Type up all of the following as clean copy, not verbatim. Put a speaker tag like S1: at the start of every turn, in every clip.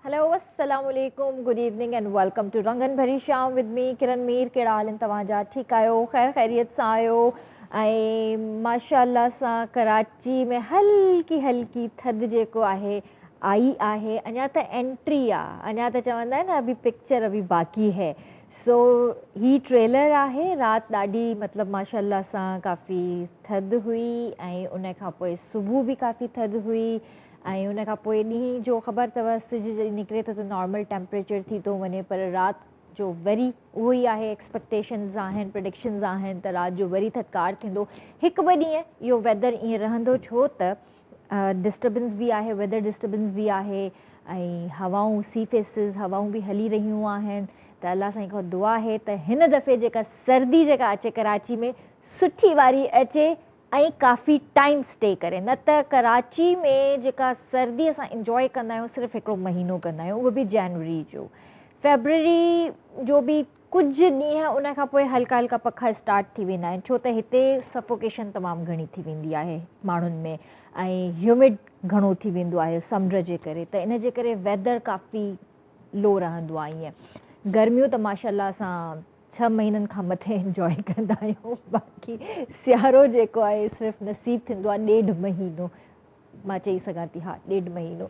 S1: Hello अस्सलाम वालेकुम, good evening and welcome to रंगन भरी शाम विद मी किरण मीर। कहिड़ा हाल आहिनि तव्हांजा? ठीकु आहियो? ख़ैर ख़ैरियत सां आहियो? ऐं माशाअल्लाह सां कराची में हल्की हल्की थधि जेको आहे आई आहे। अञा त एंट्री आहे, अञा त चवंदा आहिनि अभी पिक्चर अभी बाक़ी है। सो ही ट्रेलर आहे। राति ॾाढी मतिलबु माशाअल्लाह सां काफ़ी थधि हुई ऐं उन खां पोइ सुबुह बि काफ़ी थधि हुई ऐं उन खां पोइ ॾींहं जो ख़बर अथव सिज जॾहिं निकिरे थो त नॉर्मल टेम्परेचर थी थो वञे, पर राति जो वरी उहो ई आहे। एक्सपेक्टेशन्स आहिनि, प्रिडिक्शन्स आहिनि त राति जो वरी थधिकार थींदो। हिकु ॿ ॾींहं इहो वेदर ईअं रहंदो, छो त डिस्टर्बेंस बि आहे, वेदर डिस्टर्बेंस बि आहे ऐं हवाऊं सी फेसिस हवाऊं बि हली रहियूं आहिनि। त अलाह साईं खां दुआ आहे त हिन दफ़े जेका सर्दी जेका अचे कराची में सुठी वारी अचे ऐं काफ़ी टाइम स्टे करे। न त कराची में जेका सर्दी असां इंजॉय कंदा आहियूं सिर्फ़ु हिकिड़ो महीनो कंदा आहियूं, उहो बि जनवरी जो। फेबररी जो बि कुझु ॾींहं उन खां पोइ हल्का हल्का पखा स्टार्ट थी वेंदा आहिनि, छो त हिते सफोकेशन तमामु घणी थी वेंदी आहे माण्हुनि में ऐं ह्यूमिड घणो थी वेंदो आहे समुंड जे करे। त इन जे करे वेदर काफ़ी लो रहंदो आहे। ईअं गर्मियूं त माशाअल्लाह सां 6 महीननि खां मथे इंजॉय कंदा आहियूं। बाक़ी सियारो जेको आहे सिर्फ़ु नसीबु थींदो आहे 1.5 महीनो, मां चई सघां थी, हा 1.5 महीनो।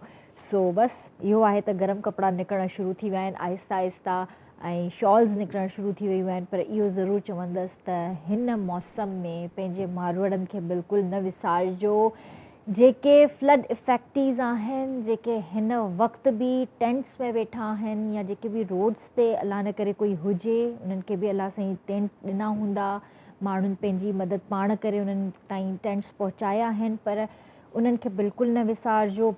S1: सो बसि इहो आहे त गरम कपिड़ा निकिरणु शुरू थी विया आहिनि आहिस्ता आहिस्ता ऐं शॉल्स निकिरणु शुरू थी वियूं आहिनि। पर इहो ज़रूरु चवंदसि त हिन मौसम में पंहिंजे मारवड़नि खे बिल्कुलु न विसारिजो। जेके फ्लड इफेक्टीज़ आहिनि, जेके हिन वक़्तु बि टेंट्स में वेठा आहिनि या जेके बि रोड्स ते अलाह न करे कोई हुजे, उन्हनि खे बि अलाह साईं टेंट ॾिना हूंदा। माण्हुनि पंहिंजी मदद पाण करे उन्हनि ताईं टेंट्स पहुचाया आहिनि, पर उन्हनि खे बिल्कुलु न विसारिजो।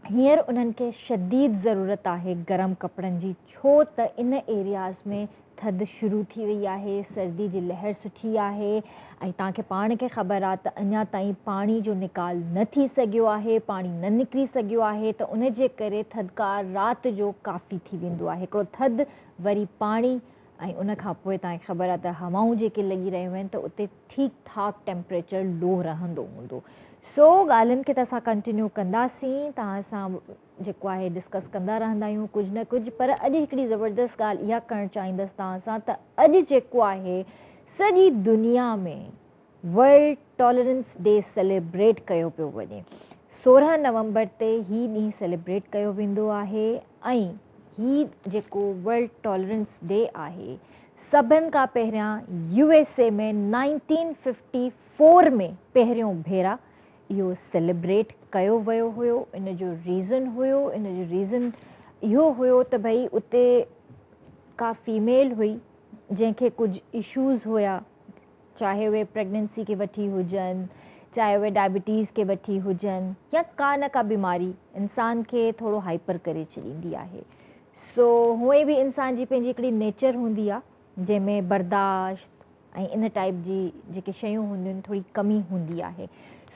S1: हींअर उन्हनि खे शदीद ज़रूरत आहे गरम कपिड़नि जी, छो त इन एरियाज़ में थधि शुरू थी वई आहे, सर्दी जी लहर सुठी आहे ऐं तव्हांखे पाण खे ख़बर आहे त अञा ताईं पाणी जो निकाल न थी सघियो आहे, पाणी न निकिरी सघियो आहे। त उन जे करे थधिकार राति जो काफ़ी थी वेंदो आहे। हिकिड़ो थधि वरी पाणी ऐं उन खां पोइ तव्हांखे ख़बर आहे त हवाऊं जेके लॻी रहियूं आहिनि, त उते ठीकु ठाकु टेम्परेचर लो रहंदो हूंदो। सो ॻाल्हियुनि खे त असां कंटिन्यू कंदासीं, तव्हां सां जेको आहे डिस्कस कंदा रहंदा आहियूं कुझु न कुझु। पर अॼु हिकिड़ी ज़बरदस्त ॻाल्हि इहा करणु चाहींदसि तव्हां सां त अॼु जेको आहे सॼी दुनिया में वर्ल्ड टॉलरेंस डे सेलिब्रेट कयो पियो वञे। 16 नवंबर ते ही ॾींहुं सेलिब्रेट कयो वेंदो आहे ऐं ही जेको वर्ल्ड टॉलरेंस डे आहे सभिनि खां पहिरियां USA में 1954 में पहिरियों भेरा इहो सेलिब्रेट कयो वियो हुयो। इन जो रीज़न इहो हुयो त भई उते का फीमेल हुई जंहिंखे कुझु इशूज़ हुया, चाहे उहे प्रेगनेंसी खे वठी हुजनि, चाहे उहे डायबिटीज़ खे वठी हुजनि या का न का बीमारी इंसान खे थोरो हाइपर करे छॾींदी आहे। सो हूअं बि इंसान जी पंहिंजी हिकिड़ी नेचर हूंदी आहे जंहिंमें बर्दाश्त ऐं इन टाइप जी जेके शयूं हूंदियूं आहिनि थोरी कमी हूंदी आहे।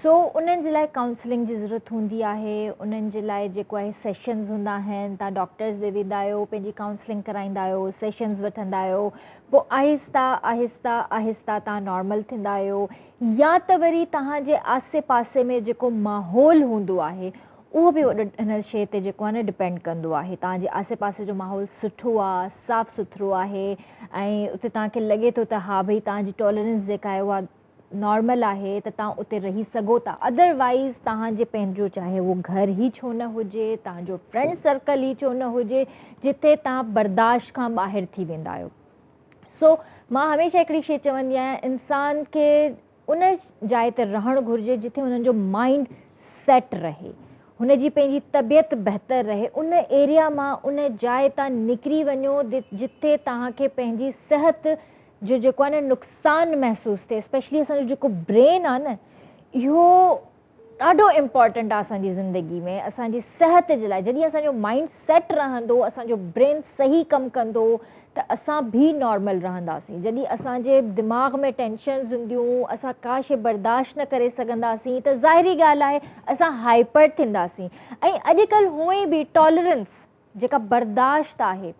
S1: सो उन्हनि जे लाइ काउंसलिंग जी ज़रूरत हूंदी आहे। उन्हनि जे लाइ जेको आहे सेशन्स हूंदा आहिनि, तव्हां डॉक्टर्स ॾे वेंदा आहियो, पंहिंजी काउंसलिंग कराईंदा आहियो, सेशन्स वठंदा आहियो, पोइ आहिस्ता आहिस्ता आहिस्ता तव्हां नॉर्मल थींदा आहियो। या त वरी तव्हांजे आसे पासे में जेको माहौल हूंदो आहे उहो बि हिन शइ ते जेको आहे न डिपेंड कंदो आहे। तव्हांजे आसे पासे जो माहौल सुठो आहे, साफ़ु सुथिरो आहे ऐं उते तव्हांखे लॻे थो त हा भई तव्हांजी टॉलरेंस जेका आहे उहा नॉर्मल आहे, त तव्हां उते रही सघो था। अदरवाइज़ तव्हांजे पंहिंजो चाहे उहो घर ई छो न हुजे, तव्हांजो फ्रेंड सर्कल ई छो न हुजे, जिते तव्हां बर्दाश्त खां ॿाहिरि थी वेंदा आहियो। सो मां हमेशह हिकिड़ी शइ चवंदी आहियां, इंसान खे उन जाइ ते रहणु घुरिजे जिथे हुननि जो माइंड सेट रहे, हुनजी पंहिंजी तबियत बहितर रहे। उन एरिया मां उन जाइ तां निकिरी वञो जिथे तव्हांखे पंहिंजी सिहत जो जेको आहे न नुक़सानु महसूसु थिए। स्पेशली असांजो जेको ब्रेन आहे न, इहो ॾाढो इम्पॉर्टेंट आहे असांजी ज़िंदगी में, असांजी सिहत जे लाइ। जॾहिं असांजो माइंड सेट रहंदो, असांजो ब्रेन सही कमु कंदो, त असां बि नॉर्मल रहंदासीं। जॾहिं असांजे दिमाग़ में टेंशन्स हूंदियूं, असां का शइ बर्दाश्त न करे सघंदासीं, त ज़ाहिरी ॻाल्हि आहे असां हाइपर थींदासीं। ऐं अॼुकल्ह हूअं ई बि टॉलरेंस जेका बर्दाश्त आहे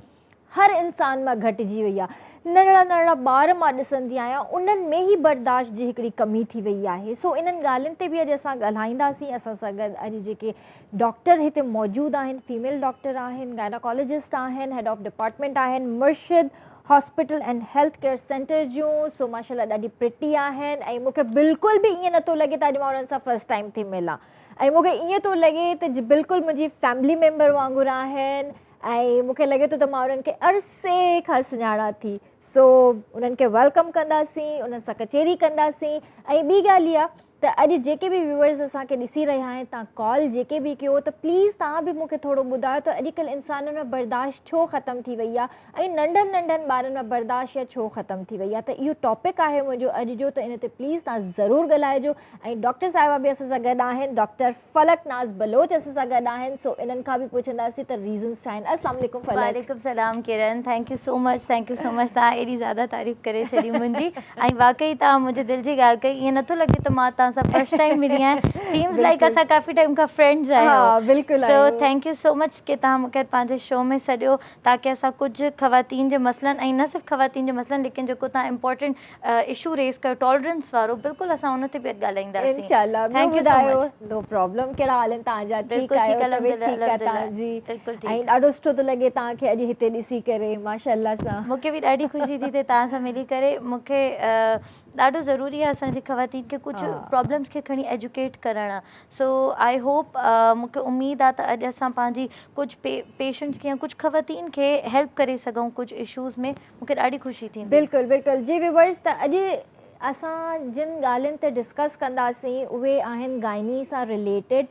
S1: हर इंसान मां घटिजी वई आहे। नंढड़ा नंढड़ा ॿार मां ॾिसंदी आहियां उन्हनि में ई बर्दाश्त जी हिकिड़ी कमी थी वई आहे। सो इन्हनि ॻाल्हियुनि ते बि अॼु असां ॻाल्हाईंदासीं। असां सां गॾु अॼु जेके डॉक्टर हिते मौजूदु आहिनि, फीमेल डॉक्टर आहिनि, गायनाकोलॉजिस्ट आहिनि, हेड ऑफ डिपार्टमेंट आहिनि मुर्शिद hospital and health care centre जूं। सो माशाल्लाह ॾाढी प्रिटी आहिनि ऐं मूंखे बिल्कुलु बि ईअं नथो लॻे त अॼु मां उन्हनि सां फस्ट टाइम थी मिलां ऐं मूंखे ईअं थो लॻे त बिल्कुलु मुंहिंजी फैमिली मेंबर वांगुरु आहिनि ऐं मूंखे लॻे थो त मां उन्हनि खे अरसे खां सुञाणा थी। सो उन्हनि खे वेलकम कंदासीं, उन्हनि सां कचेरी कंदासीं। ऐं ॿी ॻाल्हि इहा त अॼु जेके बि व्यूअर्स असांखे ॾिसी रहिया आहिनि, तव्हां कॉल जेके बि कयो त प्लीज़ तव्हां बि मूंखे थोरो ॿुधायो त अॼुकल्ह इंसाननि में बर्दाश्त छो ख़तमु थी वई आहे ऐं नंढनि नंढनि ॿारनि में बर्दाश्त या छो ख़तमु थी वई आहे। त इहो टॉपिक आहे मुंहिंजो अॼु जो, त इन ते प्लीज़ तव्हां ज़रूरु ॻाल्हाइजो। ऐं डॉक्टर साहिबा बि असां सां गॾु आहिनि, डॉक्टर फलक नाज़ बलोच असां सां गॾु आहिनि। सो इन्हनि खां बि पुछंदासीं त रीज़न्स छा आहिनि। अस्सलाम वालेकुम फलक।
S2: वालेकुम सलाम किरण, थैंक यू सो मच तव्हां एॾी ज़्यादा तारीफ़ करे छॾी मुंहिंजी ऐं वाकई तव्हां मुंहिंजे दिलि जी ॻाल्हि कई। ईअं नथो लॻे त मां तव्हां सां फर्स्ट टाइम मिली आहियां, सीम्स लाइक असां काफ़ी टाइम खां फ्रेंड्स आहियूं। So thank you so much कि तव्हां मूंखे पंहिंजे शो में सॼो ताकि असां कुझु ख़वातीन जे मसइलनि ऐं न सिर्फ़ु ख़वातीन जे मसइलनि लेकिन जेको तव्हां इम्पोर्टेंट इशू रेज़ कयो टॉलरेंस वारो, बिल्कुलु असां उन ते बि ॻाल्हाईंदासीं।
S1: इंशाल्लाह।
S2: Thank you so much.
S1: No problem. कहिड़ा हाल आहिनि तव्हांजा?
S2: बिल्कुलु ठीकु,
S1: अल्हम्दुलिल्लाह तव्हांजी? ऐं ॾाढो सुठो थो लॻे तव्हांखे अॼु हिते ॾिसी करे माशाल्लाह सां।
S2: मूंखे बि ॾाढी ख़ुशी थी थिए तव्हां सां मिली करे। मूंखे ॾाढो ज़रूरी आहे असांजी ख़वातीन खे कुझु प्रॉब्लम्स खे खणी एजुकेट करणु। सो आई होप मूंखे उमेदु आहे त अॼु असां पंहिंजी कुझु पेशेंट्स खे या कुझु ख़वातीन खे हेल्प करे सघूं कुझु इशूज़ में। मूंखे ॾाढी ख़ुशी थींदी।
S1: बिल्कुलु बिल्कुलु जी व्यूअर्स, त अॼु असां जिन ॻाल्हियुनि ते डिस्कस कंदासीं उहे आहिनि गाइनी सां रिलेटेड।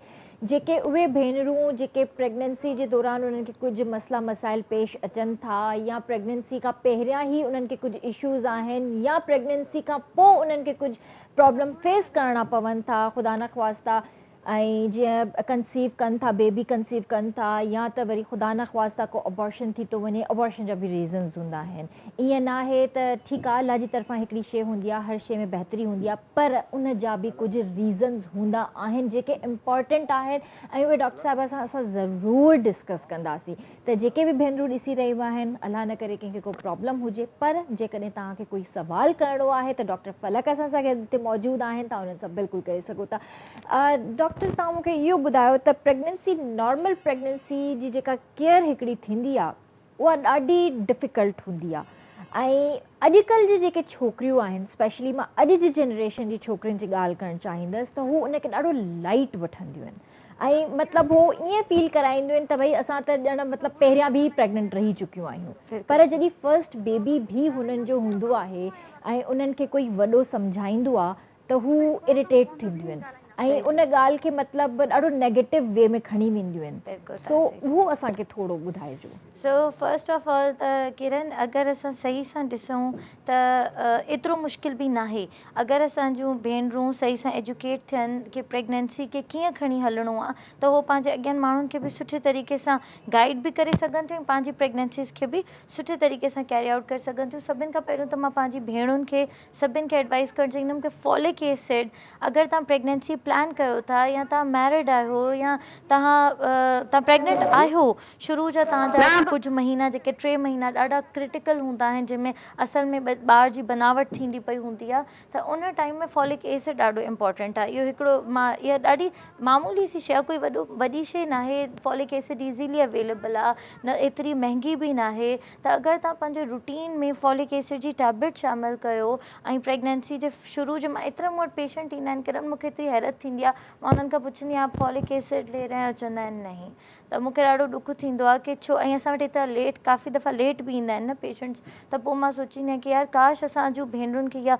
S1: जेके उहे भेनरूं जेके प्रेगनेंसी जे दौरान उन्हनि खे कुझु मसइला मसाइल पेश अचनि था या प्रेगनेंसी खां पहिरियां ई उन्हनि खे कुझु इशूज़ आहिनि या प्रेगनेंसी खां पोइ उन्हनि खे कुझु प्रॉब्लम फेस करणा पवनि था, ख़ुदा न ख़्वास्ता। ऐं जीअं कंसीव कनि था, बेबी कंसीव कनि था या त वरी ख़ुदा न ख़्वास्ता को अबॉर्शन थी थो वञे। अबॉर्शन जा बि रीज़न्स हूंदा आहिनि। ईअं न आहे त ठीकु आहे अल्लाह जी तरफ़ां हिकिड़ी शइ हूंदी आहे, हर शइ में बहितरी हूंदी आहे, पर उन जा बि कुझु रीज़न्स हूंदा आहिनि जेके इम्पॉर्टेंट आहिनि ऐं उहे डॉक्टर साहिब सां असां ज़रूरु डिस्कस कंदासीं। त जेके बि भेनरूं ॾिसी रहियूं आहिनि, अलाह न करे कंहिंखे को प्रॉब्लम हुजे, पर जेकॾहिं तव्हांखे कोई सुवाल करिणो आहे त डॉक्टर फलक असां सां गॾु हिते मौजूदु आहिनि, तव्हां उन्हनि सां बिल्कुलु करे सघो था। डॉक्टर तव्हां मूंखे इहो ॿुधायो त प्रेगनेंसी, नॉर्मल प्रेगनेंसी जी जेका केयर हिकिड़ी थींदी आहे उहा ॾाढी डिफ़िकल्ट हूंदी आहे। ऐं अॼुकल्ह जी जेके छोकिरियूं आहिनि, स्पेशली मां अॼु जी जनरेशन जी छोकिरियुनि जी ॻाल्हि करणु चाहींदसि, त हू उनखे ॾाढो लाइट वठंदियूं आहिनि ऐं मतिलबु हो ईअं फील कराईंदियूं आहिनि त भई असां त ॼण मतिलबु पहिरियां बि प्रेगनेंट रही चुकियूं आहियूं। पर जॾहिं फस्ट बेबी बि हुननि जो हूंदो आहे ऐं उन्हनि खे कोई वॾो सम्झाईंदो आहे त हू इरिटेट थींदियूं आहिनि ऐं उन ॻाल्हि खे मतिलबु ॾाढो नेगेटिव वे में खणी वेंदियूं आहिनि। सो उहो असांखे थोरो ॿुधाइजो।
S2: सो फर्स्ट ऑफ ऑल त किरण, अगरि असां सही सां ॾिसूं त एतिरो मुश्किल बि न आहे। अगरि असांजूं भेनरूं सही सां एजुकेट थियनि कि प्रेगनेंसी खे कीअं खणी हलणो आहे त उहो पंहिंजे अॻियां माण्हुनि खे बि सुठे तरीक़े सां गाइड बि करे सघनि थियूं ऐं पंहिंजी प्रेगनेंसीज़ खे बि सुठे तरीक़े सां कैरी आउट करे सघनि थियूं। सभिनि खां पहिरियों त मां पंहिंजी भेणुनि खे सभिनि खे एडवाइस करणु चाहींदमि कि फॉलिक एसिड, अगरि तव्हां प्रेगनेंसी प्लान कयो था या तव्हां मैरिड आहियो या तव्हां प्रेगनेंट आहियो, शुरू जा तव्हांजा कुझु महीना जेके 3 महीना ॾाढा क्रिटिकल हूंदा आहिनि जंहिंमें असल में ॿार जी बनावट थींदी पई हूंदी आहे, त उन टाइम में फॉलिक एसिड ॾाढो इम्पॉर्टेंट आहे। इहो हिकिड़ो इहा ॾाढी मामूली सी शइ, कोई वॾी शइ न आहे। फॉलिक एसिड ईज़ीली अवेलेबल आहे, न एतिरी महांगी बि न आहे। त अगरि तव्हां पंहिंजे रूटीन में फॉलिक एसिड जी टैबलेट शामिलु कयो ऐं प्रेगनेंसी जे शुरू जे मां एतिरा मूं वटि पेशेंट ईंदा आहिनि किरण, मूंखे एतिरी हैरत थींदी आहे। मां उन्हनि खां पुछंदी आहियां आप फॉलिक एसिड ले रहे हैं, चवंदा आहिनि नहीं। त मूंखे ॾाढो ॾुख थींदो आहे कि छो, ऐं असां वटि एतिरा लेट, काफ़ी दफ़ा लेट बि ईंदा आहिनि न पेशेंट्स। त पोइ मां सोचींदी आहियां कि यार काश असांजूं भेनरुनि खे इहा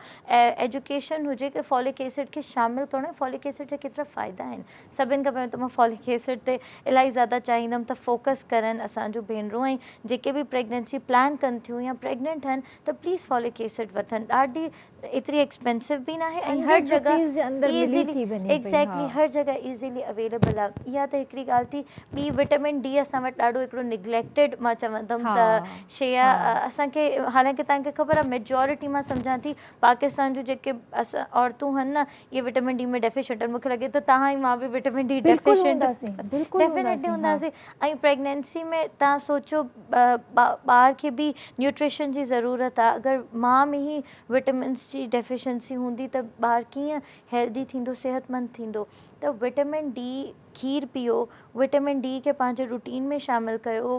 S2: एजुकेशन हुजे कि फॉलिक एसिड खे शामिलु करणो आहे। फॉलिक एसिड जा केतिरा फ़ाइदा आहिनि। सभिनि खां पहिरियों त मां फॉलिक एसिड ते इलाही ज़्यादा चाहींदमि त फोकस करनि असांजूं भेनरूं, ऐं जेके बि प्रेगनेंसी प्लान कनि थियूं या प्रेगनेंट आहिनि त प्लीज़ फॉलिक एसिड वठनि। ॾाढी एतिरी एक्सपेंसिव बि न आहे ऐं हर जॻह ईज़ीली
S1: वञे पई।
S2: एग्जैक्टली हर जगह इजीली अवेलेबल आहे। इहा त हिकिड़ी ॻाल्हि थी। ॿी विटामिन डी असां वटि ॾाढो हिकिड़ो निग्लेक्टेड मां चवंदमि त शइ आहे। असांखे हालांकि तव्हांखे ख़बर आहे मेजॉरिटी मां सम्झां थी पाकिस्तान जूं जेके असां औरतूं आहिनि न इहे विटामिन डी में डेफिशिएंट आहिनि। मूंखे लॻे थो तव्हां ई मां बि विटामिन डी डेफिशिएंट डेफिनेटली हूंदासीं। ऐं प्रेगनेंसी में तव्हां सोचो ॿार खे बि न्यूट्रिशन जी ज़रूरत आहे। अगरि मां में ई विटामिन्स जी डेफिशिएंसी हूंदी त ॿार कीअं हेल्दी थींदो, सेहतमंद थींदो। त विटामिन डी खीर पीओ, विटामिन डी खे पंहिंजे रूटीन में शामिलु कयो।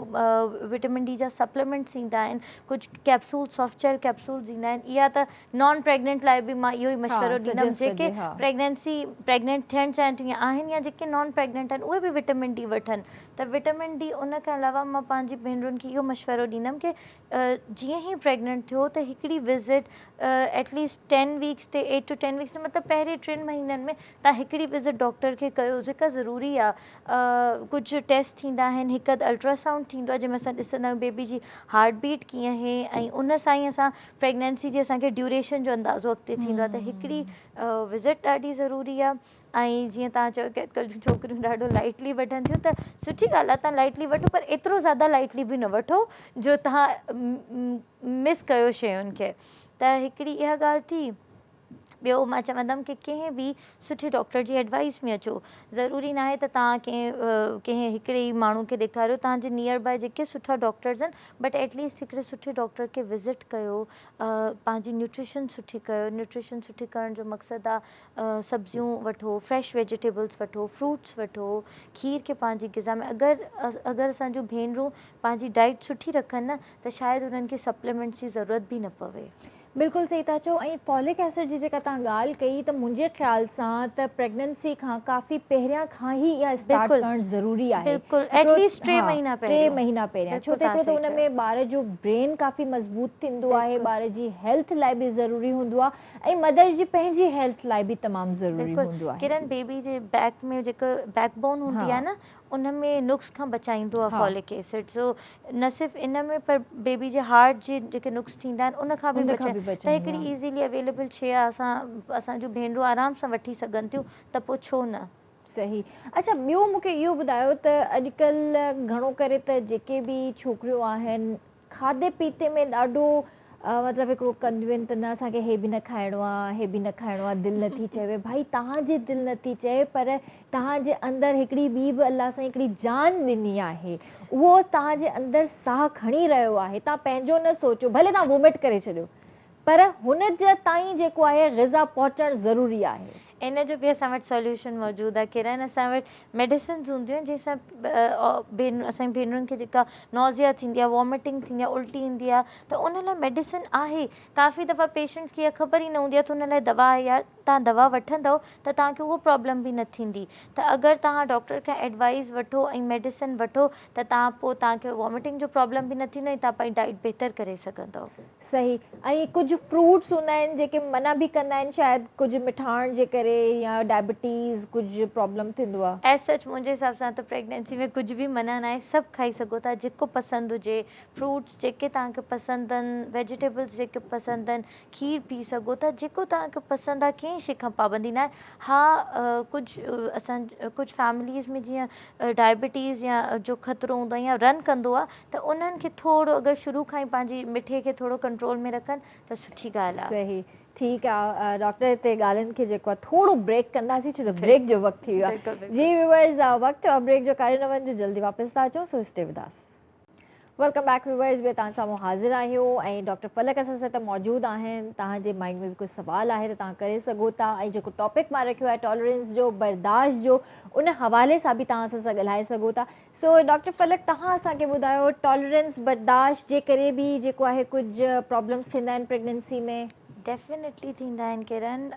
S2: विटामिन डी जा सप्लीमेंट्स ईंदा आहिनि, कुझु कैप्सूल सॉफ्ट जेल कैप्सूल्स ईंदा आहिनि। इहा त नॉन प्रेग्नेंट लाइ बि मां इहो ई मशवरो ॾींदमि जेके प्रेग्नेंट थियणु चाहिनि थियूं या आहिनि या जेके नॉन प्रेग्नेंट आहिनि उहे बि विटामिन डी वठनि। त विटामिन डी उन खां अलावा मां पंहिंजी भेनरुनि खे इहो मशवरो ॾींदमि कि जीअं ई प्रेग्नेंट थियो त हिकिड़ी विज़िट एटलीस्ट 10 वीक्स ते 8 to 10 वीक्स ते मतिलबु पहिरें 3 महीननि में तव्हां हिकिड़ी विज़िट डॉक्टर खे कयो जेका ज़रूरी आहे। कुझु टेस्ट थींदा आहिनि, हिकु अल्ट्रासाउंड थींदो आहे जंहिंमें असां ॾिसंदा आहियूं बेबी जी हार्ट बीट कीअं आहे ऐं उन सां ई असां प्रेगनेंसी जी असांखे ड्यूरेशन जो अंदाज़ो अॻिते थींदो आहे। त हिकिड़ी विज़िट ॾाढी ज़रूरी आहे। ऐं जीअं तव्हां चयो कि अॼुकल्ह जूं छोकिरियूं ॾाढो लाइटली वठनि थियूं त सुठी ॻाल्हि आहे, तव्हां लाइटली वठो पर एतिरो ज़्यादा लाइटली बि न वठो जो तव्हां मिस कयो शयुनि खे। त हिकिड़ी इहा ॻाल्हि थी। ॿियो मां चवंदमि कि कंहिं बि सुठे डॉक्टर जी एडवाइस में अचो। ज़रूरी न आहे त तव्हां कंहिं हिकिड़े ई माण्हू खे ॾेखारियो। तव्हांजे नियर बाय जेके सुठा डॉक्टर्स आहिनि बट एटलीस्ट हिकिड़े सुठे डॉक्टर खे विज़िट कयो। पंहिंजी न्यूट्रिशन सुठी कयो। न्यूट्रिशन सुठी करण जो मक़सदु आहे सब्जियूं वठो, फ्रेश वेजिटेबल्स वठो, फ्रूट्स वठो, खीर खे पंहिंजी ग़िज़ा में अगरि असांजूं भेनरूं पंहिंजी डाइट सुठी रखनि न त शायदि उन्हनि खे सप्लीमेंट्स जी ज़रूरत बि न पवे।
S1: बिल्कुलु सही था चओ। ऐं फॉलिक एसिड जी जेका तव्हां ॻाल्हि कई त मुंहिंजे ख़्याल सां त प्रेगनेंसी खां काफ़ी पहिरियां खां ई इहा स्टार्ट करणु ज़रूरी आहे।
S2: एटलीस्ट 3 महीना
S1: पहिरियां छो त हिकिड़ो त हुन में ॿार जो ब्रेन काफ़ी मज़बूत थींदो आहे, ॿार जी हेल्थ लाइ बि ज़रूरी हूंदो आहे ऐं मदर जी पंहिंजी हेल्थ लाइ बि तमामु ज़रूरी हूंदो आहे।
S2: किरण बेबी जे बैक में जेको बैकबोन हूंदी आहे न उन में नुक्स खां बचाईंदो आहे फॉलिक एसिड। सो न सिर्फ़ु इन में पर बेबी जे हार्ट जे जेके नुक्स थींदा आहिनि उन खां बि बचाए। त हिकिड़ी ईज़ीली अवेलेबल शइ आहे, असांजूं भेनरूं आराम सां वठी सघनि थियूं त पोइ छो न।
S1: सही। अच्छा ॿियो मूंखे इहो ॿुधायो त अॼुकल्ह घणो करे त जेके बि छोकिरियूं आहिनि खाधे पीते में ॾाढो मतिलबु हिकिड़ो कंदियूं आहिनि त न असांखे हे बि न खाइणो आहे, हे बि न खाइणो आहे, दिलि नथी चवे। भाई तव्हांजी दिलि नथी चए पर तव्हांजे अंदरि हिकिड़ी ॿी बि अलाह सां हिकिड़ी जान ॾिनी आहे, उहो तव्हांजे अंदरि साहु खणी रहियो आहे। तव्हां पंहिंजो न सोचो, भले तव्हां वोमिट करे छॾियो पर हुन जे ताईं जेको आहे ग़िज़ा पहुचणु ज़रूरी आहे।
S2: इन जो बि असां वटि सोल्यूशन मौजूदु आहे। किरण असां वटि मेडिसिन्स हूंदियूं आहिनि जंहिंसां असांजी भेनरुनि खे जेका नॉज़िया थींदी आहे, वॉमिटिंग थींदी आहे, उल्टी ईंदी आहे त उन लाइ मेडिसिन आहे। काफ़ी दफ़ा पेशेंट्स खे इहा ख़बर ई न हूंदी आहे त उन लाइ दवा आहे। यार तव्हां दवा वठंदव त तव्हांखे उहो प्रॉब्लम बि न थींदी। त अगरि तव्हां डॉक्टर खां एडवाइस वठो ऐं मेडिसिन वठो त तव्हां पोइ तव्हांखे वॉमिटिंग जो प्रॉब्लम बि न थींदो ऐं तव्हां पंहिंजी डाइट बहितर करे सघंदव।
S1: सही। ऐं कुझु फ्रूट्स हूंदा आहिनि जेके मना बि कंदा आहिनि शायदि कुझु मिठाण जे करे या डायबिटीज़ कुझु प्रॉब्लम थींदो आहे।
S2: एज़ सच मुंहिंजे हिसाब सां त प्रेगनेंसी में कुझु बि मना न आहे, सभु खाई सघो था जेको पसंदि हुजे। फ्रूट्स जेके तव्हांखे पसंदि आहिनि, वेजिटेबल्स जेके पसंदि आहिनि, खीर पी सघो था जेको तव्हांखे पसंदि आहे। कंहिं शइ खां पाबंदी न आहे। हा कुझु फैमिलीज़ में जीअं डायबिटीज़ या जो ख़तरो हूंदो आहे या रन कंदो आहे त उन्हनि खे थोरो अगरि शुरू खां ई पंहिंजी मिठे खे थोरो कंट्रोल में रखनि त सुठी ॻाल्हि आहे।
S1: सही। ठीकु आहे डॉक्टर, हिते ॻाल्हियुनि खे जेको आहे थोरो ब्रेक कंदासीं छो त ब्रेक जो वक़्तु थी वियो आहे। जी व्यूअर्स, वक़्तु आहे ब्रेक जो, काॾे न वञिजो, जल्दी वापसि था अचूं। So stay with us. Welcome back viewers, ॿिए तव्हां साम्हूं हाज़िर आहियूं ऐं डॉक्टर फलक असां सां त मौजूदु आहिनि। तव्हांजे माइंड में बि कुझु सुवाल आहे त तव्हां करे सघो था ऐं जेको टॉपिक मां रखियो आहे टॉलरेंस जो, बर्दाश्त जो, उन हवाले सां बि तव्हां असां सां ॻाल्हाए सघो था। सो डॉक्टर फलक, तव्हां असांखे ॿुधायो टॉलरेंस बर्दाश्त जे करे बि जेको आहे कुझु प्रॉब्लम्स थींदा आहिनि प्रेगनेंसी में?
S2: डेफिनेटली थींदा आहिनि किरण।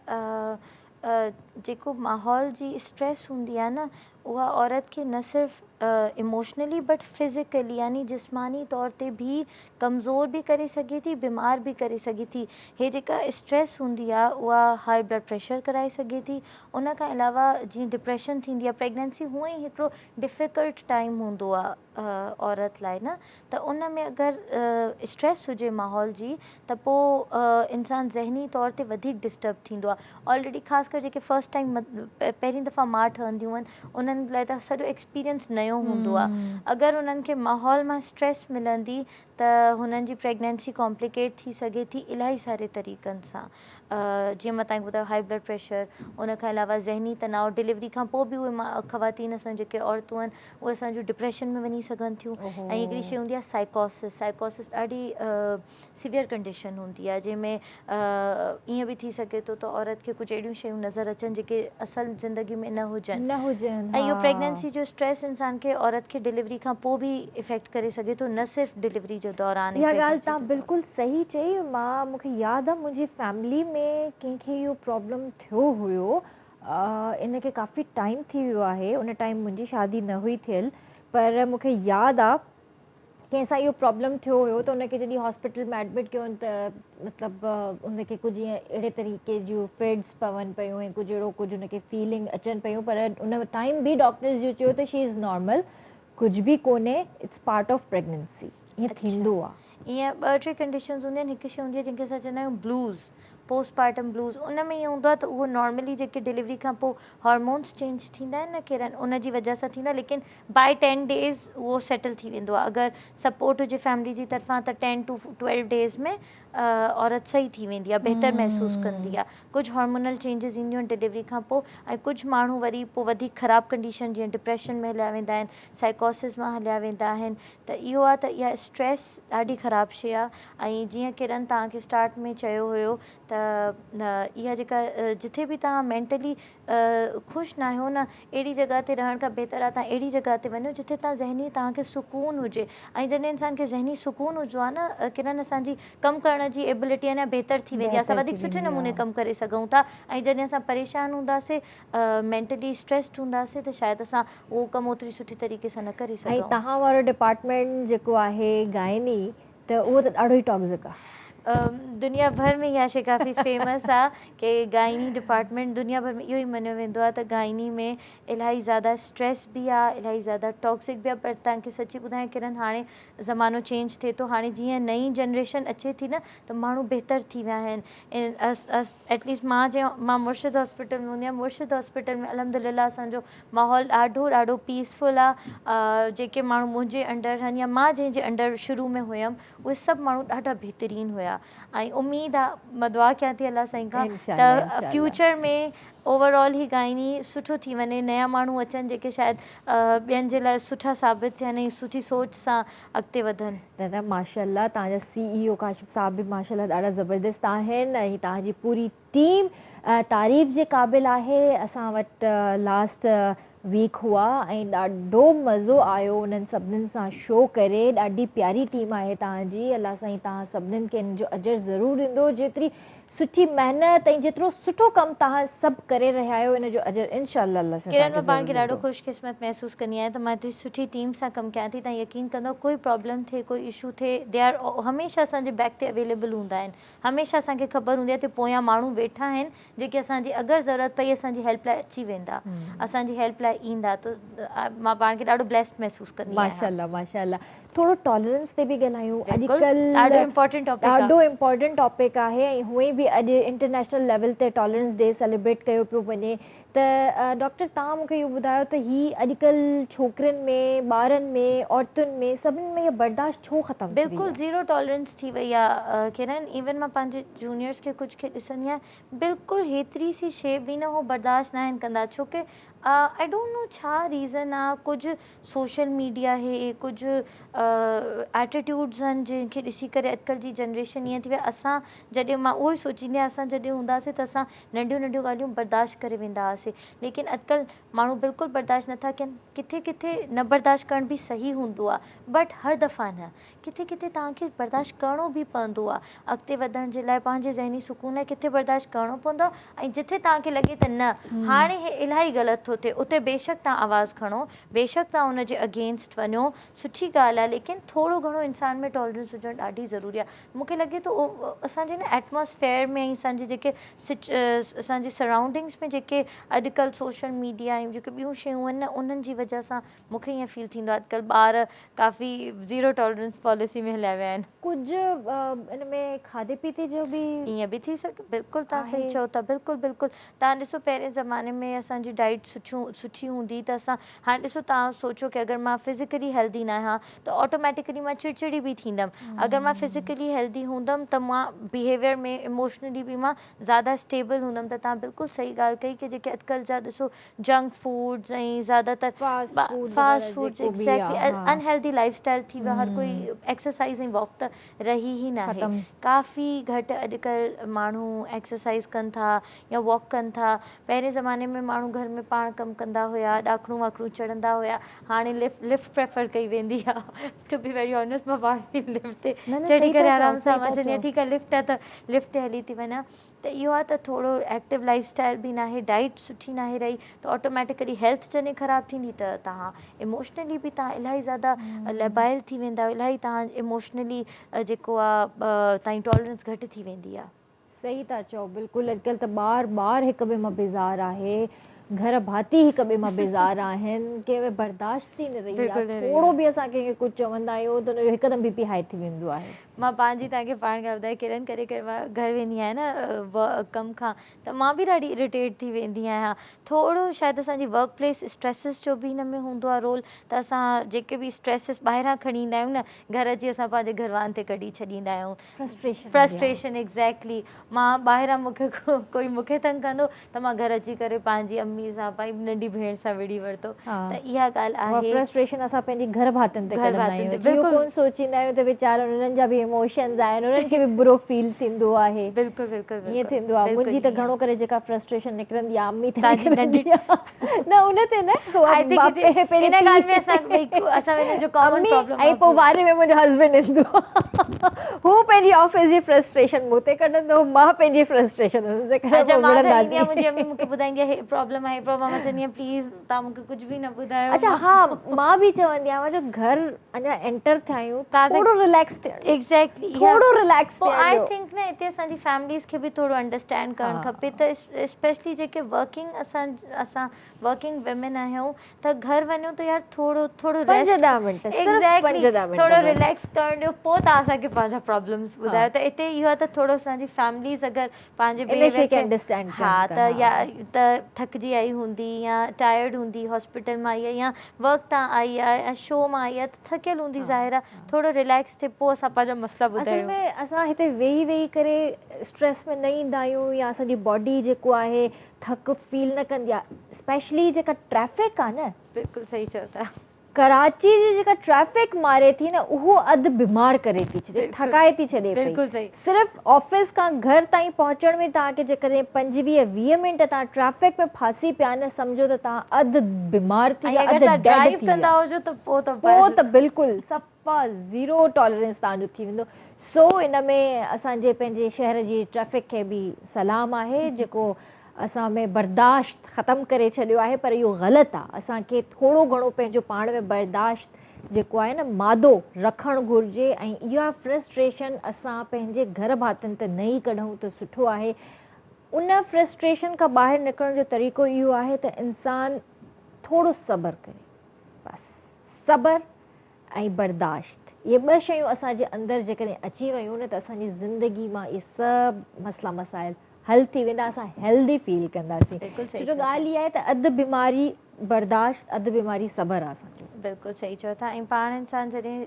S2: जेको माहौल जी स्ट्रेस हूंदी आहे न उहा औरत खे न सिर्फ़ु इमोशनली बट फिज़िकली यानी जिस्मानी तौर ते भी कमज़ोर भी करे सघे थी, बीमार भी करे सघे थी। हे जेका स्ट्रेस हूंदी आहे उहा हाई ब्लड प्रेशर कराए सघे थी। उन खां अलावा जीअं डिप्रेशन थींदी आहे, प्रेगनेंसी हूअं ई हिकिड़ो डिफ़िकल्ट टाइम हूंदो आहे औरत लाइ न, त उन में अगरि स्ट्रेस हुजे माहौल जी त पोइ इंसानु ज़हनी तौर ते वधीक डिस्टर्ब थींदो आहे। ऑलरेडी ख़ासि करे जेके फस्ट टाइम पहिरीं दफ़ा माउ ठहंदियूं आहिनि उन्हनि लाइ त सॼो एक्सपीरियंस नयो हूंदो आहे। अगरि उन्हनि खे माहौल मां स्ट्रेस मिलंदी त हुननि जी प्रेगनेंसी कॉम्प्लिकेट थी सघे थी इलाही सारे तरीक़नि सां। जीअं मां तव्हांखे ॿुधायो हाई ब्लड प्रेशर, उन खां अलावा ज़हनी तनाव, डिलीवरी खां पोइ बि उहे ख़वातीन असां जेके औरतूं आहिनि उहे असांजो डिप्रेशन में वञी सघनि थियूं। ऐं हिकिड़ी शइ हूंदी आहे साइकोसिस। साइकोसिस ॾाढी सीवियर कंडीशन हूंदी आहे जंहिंमें ईअं बि थी सघे थो त औरत खे कुझु अहिड़ियूं शयूं नज़र अचनि जेके असल ज़िंदगी में न हुजनि। ऐं इहो प्रेगनेंसी जो स्ट्रेस इंसान खे औरत खे डिलीवरी खां पोइ बि इफ़ेक्ट करे सघे थो, न सिर्फ़ु डिलीवरी जो दौरान।
S1: इहा ॻाल्हि तव्हां बिल्कुलु सही चई। मूंखे यादि आहे मुंहिंजी फैमिली में कंहिंखे इहो प्रॉब्लम थियो हुयो। इनखे काफ़ी टाइम थी वियो आहे, उन टाइम मुंहिंजी शादी न हुई थियल, पर मूंखे यादि आहे कंहिंसां इहो प्रॉब्लम थियो हुयो त उनखे जॾहिं हॉस्पिटल में एडमिट कयो त मतिलबु उनखे कुझु ईअं अहिड़े तरीक़े जूं फिट्स पवनि पियूं ऐं कुझु अहिड़ो कुझु उनखे फीलिंग अचनि पियूं, पर उन टाइम बि डॉक्टर्स जो चयो त शी इज़ नॉर्मल, कुझु बि कोन्हे, इट्स पार्ट ऑफ प्रेगनेंसी। ईअं थींदो आहे।
S2: ईअं 2-3 कंडीशंस हूंदियूं आहिनि। हिकु शइ हूंदी आहे जंहिंखे असां चवंदा आहियूं ब्लूज़, पोस्टपार्टम ब्लूज़। उन में ईअं हूंदो आहे त उहो नॉर्मली जेके डिलीवरी खां पोइ हार्मोन्स चेंज थींदा आहिनि न किरण, उन जी वजह सां थींदा, लेकिन बाय 10 डेज़ उहो सेटल थी वेंदो आहे। अगरि सपोर्ट हुजे फैमिली जी तरफ़ां त 10 to 12 डेज़ में औरत सही थी वेंदी आहे, बहितर महसूसु कंदी आहे। कुझु हार्मोनल चेंजिस ईंदियूं आहिनि डिलीवरी खां पोइ, ऐं कुझु माण्हू वरी पोइ वधीक ख़राबु कंडीशन जीअं डिप्रेशन में हलिया वेंदा आहिनि, साइकोसिस मां हलिया वेंदा आहिनि। त इहो आहे त इहा स्ट्रेस ॾाढी ख़राबु शइ आहे। ऐं जीअं किरण तव्हांखे स्टार्ट में चयो हुयो त इहा जेका जिथे बि तव्हां मेंटली ख़ुशि न आहियो न, अहिड़ी जॻह ते रहण खां बहितर आहे तव्हां अहिड़ी जॻह ते वञो जिथे तव्हां ज़हनी तव्हांखे सुकून हुजे। ऐं जॾहिं इंसान खे ज़हनी सुकून हुजो आहे न किरण, असांजी कमु करण जी एबिलिटी अञा बहितर थी वेंदी आहे, असां वधीक सुठे नमूने कमु करे सघूं था। ऐं जॾहिं असां परेशान हूंदासीं, मेंटली स्ट्रेस्ड हूंदासीं, त शायदि असां उहो कमु ओतिरी सुठी तरीक़े सां न करे सघूं।
S1: ऐं तव्हां वारो डिपार्टमेंट जेको आहे गाइनी, त उहो त ॾाढो ई टॉक्सिक आहे।
S2: दुनिया भर में इहा शइ काफ़ी फेमस आहे कि गाइनी डिपार्टमेंट दुनिया भर में इहो ई मञियो वेंदो आहे त गाइनी में इलाही ज़्यादा स्ट्रेस बि आहे, इलाही ज़्यादा टॉक्सिक बि आहे। पर तव्हांखे सची ॿुधायां किरण, हाणे ज़मानो चेंज थिए थो। हाणे जीअं नई जनरेशन अचे थी न, त माण्हू बहितर थी विया आहिनि। एटलीस्ट मां मुर्शिद हॉस्पिटल में हूंदी आहियां। मुर्शिद हॉस्पिटल में अल्हम्दुलिल्लाह असांजो माहौल ॾाढो पीसफुल आहे। जेके माण्हू मुंहिंजे अंडर आहिनि या मां जंहिंजे अंडर शुरू में हुयमि, उहे सभु माण्हू ॾाढा बहितरीनु हुया। ऐं उमेदु आहे, मां दुआ कयां थी अलाह साईं खां त फ्यूचर में ओवरऑल ही गाइनी सुठो थी वञे, नया माण्हू अचनि जेके शायदि ॿियनि जे लाइ सुठा साबित थियनि ऐं सुठी सोच सां अॻिते वधनि।
S1: दादा माशाल्लाह, तव्हांजा CEO काशिफ़ साहब बि माशाल्लाह ॾाढा ज़बरदस्त आहिनि ऐं तव्हांजी पूरी टीम तारीफ़ जे क़ाबिल आहे। असां वटि लास्ट वीक हुआ ऐं ॾाढो मज़ो आयो उन्हनि सभिनीनि सां शो करे। ॾाढी प्यारी टीम आहे तव्हांजी। अलाह साईं तव्हां सभिनीनि खे हिन जो अजर ज़रूरु ॾींदो। जेतिरी सुठी महिनत ऐं जेतिरो सुठो कमु तव्हां सभु करे रहिया आहियो, इन जो अजर इंशाअल्लाह अल्लाह सां
S2: किरण, मां पाण खे ॾाढो ख़ुशकिस्मत महसूसु कंदी आहियां त मां एतिरी सुठी टीम सां कमु कयां थी। तव्हां यकीन कंदो, कोई प्रॉब्लम थिए, कोई इशू थिए, दे आर हमेशह असांजे बैक ते अवेलेबल हूंदा आहिनि। हमेशह असांखे ख़बर हूंदी आहे त पोयां माण्हू वेठा आहिनि जेके असांजी अगरि ज़रूरत पई असांजी हेल्प लाइ अची वेंदा, असांजी हेल्प लाइ ईंदा। त मां पाण खे ॾाढो ब्लेस्ड महसूसु कंदी आहियां।
S1: माशाल्लाह माशाल्लाह। थोरो टॉलरेंस ते बि ॻाल्हायूं। अॼुकल्ह
S2: ॾाढो इम्पोर्टेंट
S1: टॉपिक आहे ऐं हूअं बि अॼु इंटरनेशनल लेवल ते टॉलरेंस डे सेलिब्रेट कयो पियो वञे। त डॉक्टर, तव्हां मूंखे इहो ॿुधायो त हीअ अॼुकल्ह छोकिरियुनि में, ॿारनि में, औरतुनि में, सभिनी में इहा बर्दाश्त छो ख़तमु थी वई आहे?
S2: बिल्कुलु ज़ीरो टॉलरेंस थी वई आहे किरण। इवन मां पंहिंजे जूनियर्स खे कुझु खे ॾिसंदी आहियां, बिल्कुलु हेतिरी सी शइ बि न हो बर्दाश्त न आहिनि कंदा। छोकी आई डोंट नो छा रीज़न आहे। कुझु सोशल मीडिया आहे, कुझु एटीट्यूड्स आहिनि जंहिंखे ॾिसी करे अॼुकल्ह जी जनरेशन ईअं थी वई आहे। असां जॾहिं, मां उहो ई सोचींदी आहियां, असां जॾहिं हूंदासीं त असां नंढियूं नंढियूं ॻाल्हियूं बर्दाश्त करे वेंदा हुआसीं, लेकिन अॼुकल्ह माण्हू बिल्कुलु बर्दाश्त नथा कनि। किथे किथे न बर्दाश्त करण बि सही हूंदो आहे, बट हर दफ़ा न। किथे किथे तव्हांखे बर्दाश्त करिणो बि पवंदो आहे अॻिते वधण जे लाइ, पंहिंजे ज़हनी सुकून लाइ किथे बर्दाश्त करिणो पवंदो आहे। ऐं जिथे तव्हांखे लॻे त न हाणे हे इलाही ग़लति थो नथो थिए उते बेशक तव्हां आवाज़ खणो, बेशक तव्हां उन जे अगेंस्ट वञो, सुठी ॻाल्हि आहे, लेकिन थोरो घणो इंसान में टॉलरेंस हुजणु ॾाढी ज़रूरी आहे। मूंखे लॻे थो असांजे न एटमॉस्फेयर में ऐं असांजे जेके असांजी सराउंडिंग्स में जेके अॼुकल्ह सोशल मीडिया ऐं जेके ॿियूं शयूं आहिनि न, उन्हनि जी वजह सां मूंखे ईअं फील थींदो आहे अॼुकल्ह ॿार काफ़ी ज़ीरो टॉलरेंस पॉलिसी में हलिया विया आहिनि।
S1: कुझु इन में खाधे पीते जो बि
S2: ईअं बि थी सघे, बिल्कुलु तव्हां सही चओ था, बिल्कुलु बिल्कुलु। तव्हां ॾिसो पहिरें ज़माने में असांजी डाइट सुठी हूंदी त असां, हाणे ॾिसो तव्हां सोचो कि अगरि मां फिज़िकली हेल्दी न आहियां त ऑटोमेटिकली मां चिड़चिड़ी बि थींदमि। अगरि मां फिज़िकली हेल्दी हूंदमि त मां बिहेवियर में इमोशनली बि मां ज़्यादा स्टेबल हूंदमि। त तव्हां बिल्कुलु सही ॻाल्हि कई कि जेके अॼुकल्ह जा ॾिसो जंक फूड्स ऐं ज़्यादातर fast foods exactly unhealthy life style थी वियो आहे। हर कोई एक्सरसाइज़ ऐं वॉक त रही ई न आहे। काफ़ी घटि अॼुकल्ह माण्हू एक्सरसाइज़ कनि था या वॉक कनि था। पहिरें ज़माने में माण्हू घर में पाण कमु कंदा हुया, ॾाकणूं वाकणूं चढ़ंदा हुया, हाणे लिफ्ट प्रेफर कई वेंदी आहे। टू बी वेरी ऑनेस्ट मां पाण बि लिफ्ट ते चढ़ी करे आराम सां मां चवंदी आहियां ठीकु आहे लिफ्ट आहे त लिफ्ट ते हली थी वञा। त इहो आहे त थोरो एक्टिव लाइफ स्टाइल बि न आहे, डाइट सुठी न आहे रही त ऑटोमेटिकली हेल्थ जॾहिं ख़राबु थींदी त तव्हां इमोशनली बि तव्हां इलाही ज़्यादा लेबाइल थी वेंदा आहियो, इलाही तव्हां इमोशनली जेको आहे तव्हांजी टॉलरेंस घटि थी वेंदी आहे।
S1: सही था चओ, बिल्कुलु। अॼुकल्ह त ॿार हिक ॿिए मां बेज़ार आहे, घर भाती हिक ॿिए मां बेज़ार आहिनि, कंहिंमें बर्दाश्त थी न रही आहे। थोरो बि असां कंहिंखे कुझु चवंदा आहियूं त हुनजो हिकदमि बीपी हाई थी वेंदो आहे।
S2: मां पंहिंजी तव्हांखे पाण खे ॿुधाए किरन करे मां घर वेंदी आहियां न कम खां, त मां बि ॾाढी इरिटेट थी वेंदी आहियां। थोरो शायदि असांजी वर्क प्लेस स्ट्रेसिस जो बि हिन में हूंदो आहे रोल, त असां जेके बि स्ट्रेसिस ॿाहिरां खणी ईंदा आहियूं न, घर अची असां पंहिंजे घर वारनि ते कढी छॾींदा आहियूं। Frustration exactly. मां ॿाहिरां मूंखे कोई मूंखे तंग कंदो त मां घर अची करे पंहिंजी अम्मी सां पंहिंजी नंढी भेण सां विड़ी वरितो। त इहा ॻाल्हि आहे,
S1: फ्रस्ट्रेशन असां पंहिंजी घर भातियुनि ते कढंदा आहियूं। इहो कोन सोचींदा आहियूं त वीचारा उन्हनि जा बि इमोशन्स आहिनि, उन्हनि खे बि बुरो फील थींदो आहे।
S2: बिल्कुलु बिल्कुलु
S1: ईअं थींदो आहे। मुंहिंजी त घणो करे जेका फ्रस्ट्रेशन निकिरंदी आहे अम्मी ते निकिरंदी आहे, न उन ते न,
S2: इन ॻाल्हि में असां जो कॉमन प्रॉब्लम
S1: ऐं पोइ वारे में मुंहिंजो हस्बैंड ईंदो आहे, हू पंहिंजी ऑफिस जी फ्रस्ट्रेशन मूं ते कढंदो, मां पंहिंजी फ्रस्ट्रेशन हुन ते कढंदो।
S2: मुंहिंजी अम्मी मूंखे ॿुधाईंदी आहे प्रॉब्लम आहे, प्रॉब्लम, मां चवंदी आहियां प्लीज़ तव्हां मूंखे कुझु बि न ॿुधायो।
S1: अच्छा, हा, मां बि चवंदी आहियां जो घर अञा एंटर थिया आहियूं थोरो रिलैक्स थियणो।
S2: एक्ज़ैक्टली,
S1: थोरो रिलैक्स थियणो।
S2: आई थिंक न हिते असांजी फैमिलीज़ खे बि थोरो अंडरस्टैंड करणु खपे त स्पेशली जेके असां वर्किंग विमेन आहियूं त घर वञूं त यार थोरो रेस्ट, एक्ज़ैक्टली थोरो रिलैक्स करणु ॾियो, पोइ तव्हां असांखे पंहिंजा प्रॉब्लम्स ॿुधायो। त हिते इहो आहे त थोरो असांजी फैमिलीज़ अगरि पंहिंजे बिहेवियर खे अंडरस्टैंड, हा, त या त थकिजी आई हूंदी या टायर्ड हूंदी, हॉस्पिटल मां आई आहे या वर्क तां आई आहे या शो मां आई आहे, त थकियल हूंदी ज़ाहिर आहे, थोरो रिलैक्स थिए पोइ असां पंहिंजा मसला ॿुधायूं।
S1: असल में असां हिते वेही करे स्ट्रेस में न ईंदा आहियूं या असांजी बॉडी जेको आहे थक फील न कंदी आहे। स्पेशली जेका ट्रैफिक आहे न,
S2: बिल्कुलु सही चओ था,
S1: कराची जी जेका ट्रैफिक मारे थी न, उहो अधु बीमार करे थी छॾे, थकाए थी छॾे पई। सिर्फ़ु ऑफिस खां घर ताईं पहुचण में तव्हांखे जेकॾहिं 25-20 मिंट तव्हां ट्रैफिक में फासी पिया न, सम्झो त तव्हां अधु बीमार थी विया, अधु ड्राइव कंदा हुजो त पोइ त बिल्कुलु सफ़ा ज़ीरो टॉलरेंस तव्हांजो थी वेंदो। सो इन में असांजे पंहिंजे शहर जी ट्रैफिक खे बि सलाम आहे, जेको असां में बर्दाश्त ख़तमु करे छॾियो आहे। पर इहो ग़लति आहे। असांखे थोरो घणो पंहिंजो पाण में बर्दाश्त जेको आहे न मादो रखणु घुरिजे, ऐं इहा फ्रस्ट्रेशन असां पंहिंजे घर भातियुनि ते न ई कढूं त सुठो आहे। उन फ्रस्ट्रेशन खां ॿाहिरि निकिरण जो तरीक़ो इहो आहे त इंसानु थोरो सब्र करे, बसि सब्र ऐं बर्दाश्त, इहे ॿ शयूं असांजे अंदरि जेकॾहिं अची वियूं न त असांजी ज़िंदगी मां इहे सभु मसइला मसाइल हल थी वेंदा, असां हेल्दी फील कंदासीं। छो जो ॻाल्हि इहा आहे त अधु बीमारी बर्दाश्त, अधु बीमारी सब्र आहे असांजो।
S2: बिल्कुलु सही चओ था। ऐं पाण इंसानु जॾहिं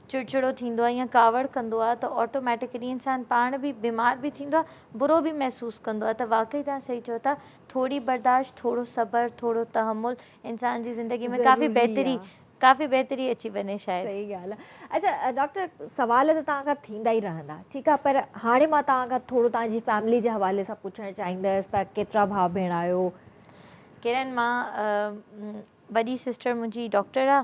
S2: चिड़चिड़ो थींदो आहे या कावड़ कंदो आहे त ऑटोमेटिकली इंसानु पाण बि बीमार बि थींदो आहे, बुरो बि महसूसु कंदो आहे। त वाक़ई तव्हां सही चओ था, थोरी बर्दाश्त, थोरो सब्र, थोरो तहमुल इंसान जी ज़िंदगी में काफ़ी बहितरी अची वञे शायदि।
S1: सही ॻाल्हि आहे। अच्छा डॉक्टर, सुवाल त तव्हां खां थींदा ई रहंदा, ठीकु आहे, पर हाणे मां तव्हां खां थोरो तव्हांजी फैमिली जे हवाले सां पुछणु चाहींदसि त केतिरा भाउ भेण आहियो?
S2: किरन, मां वॾी सिस्टर मुंहिंजी डॉक्टर आहे,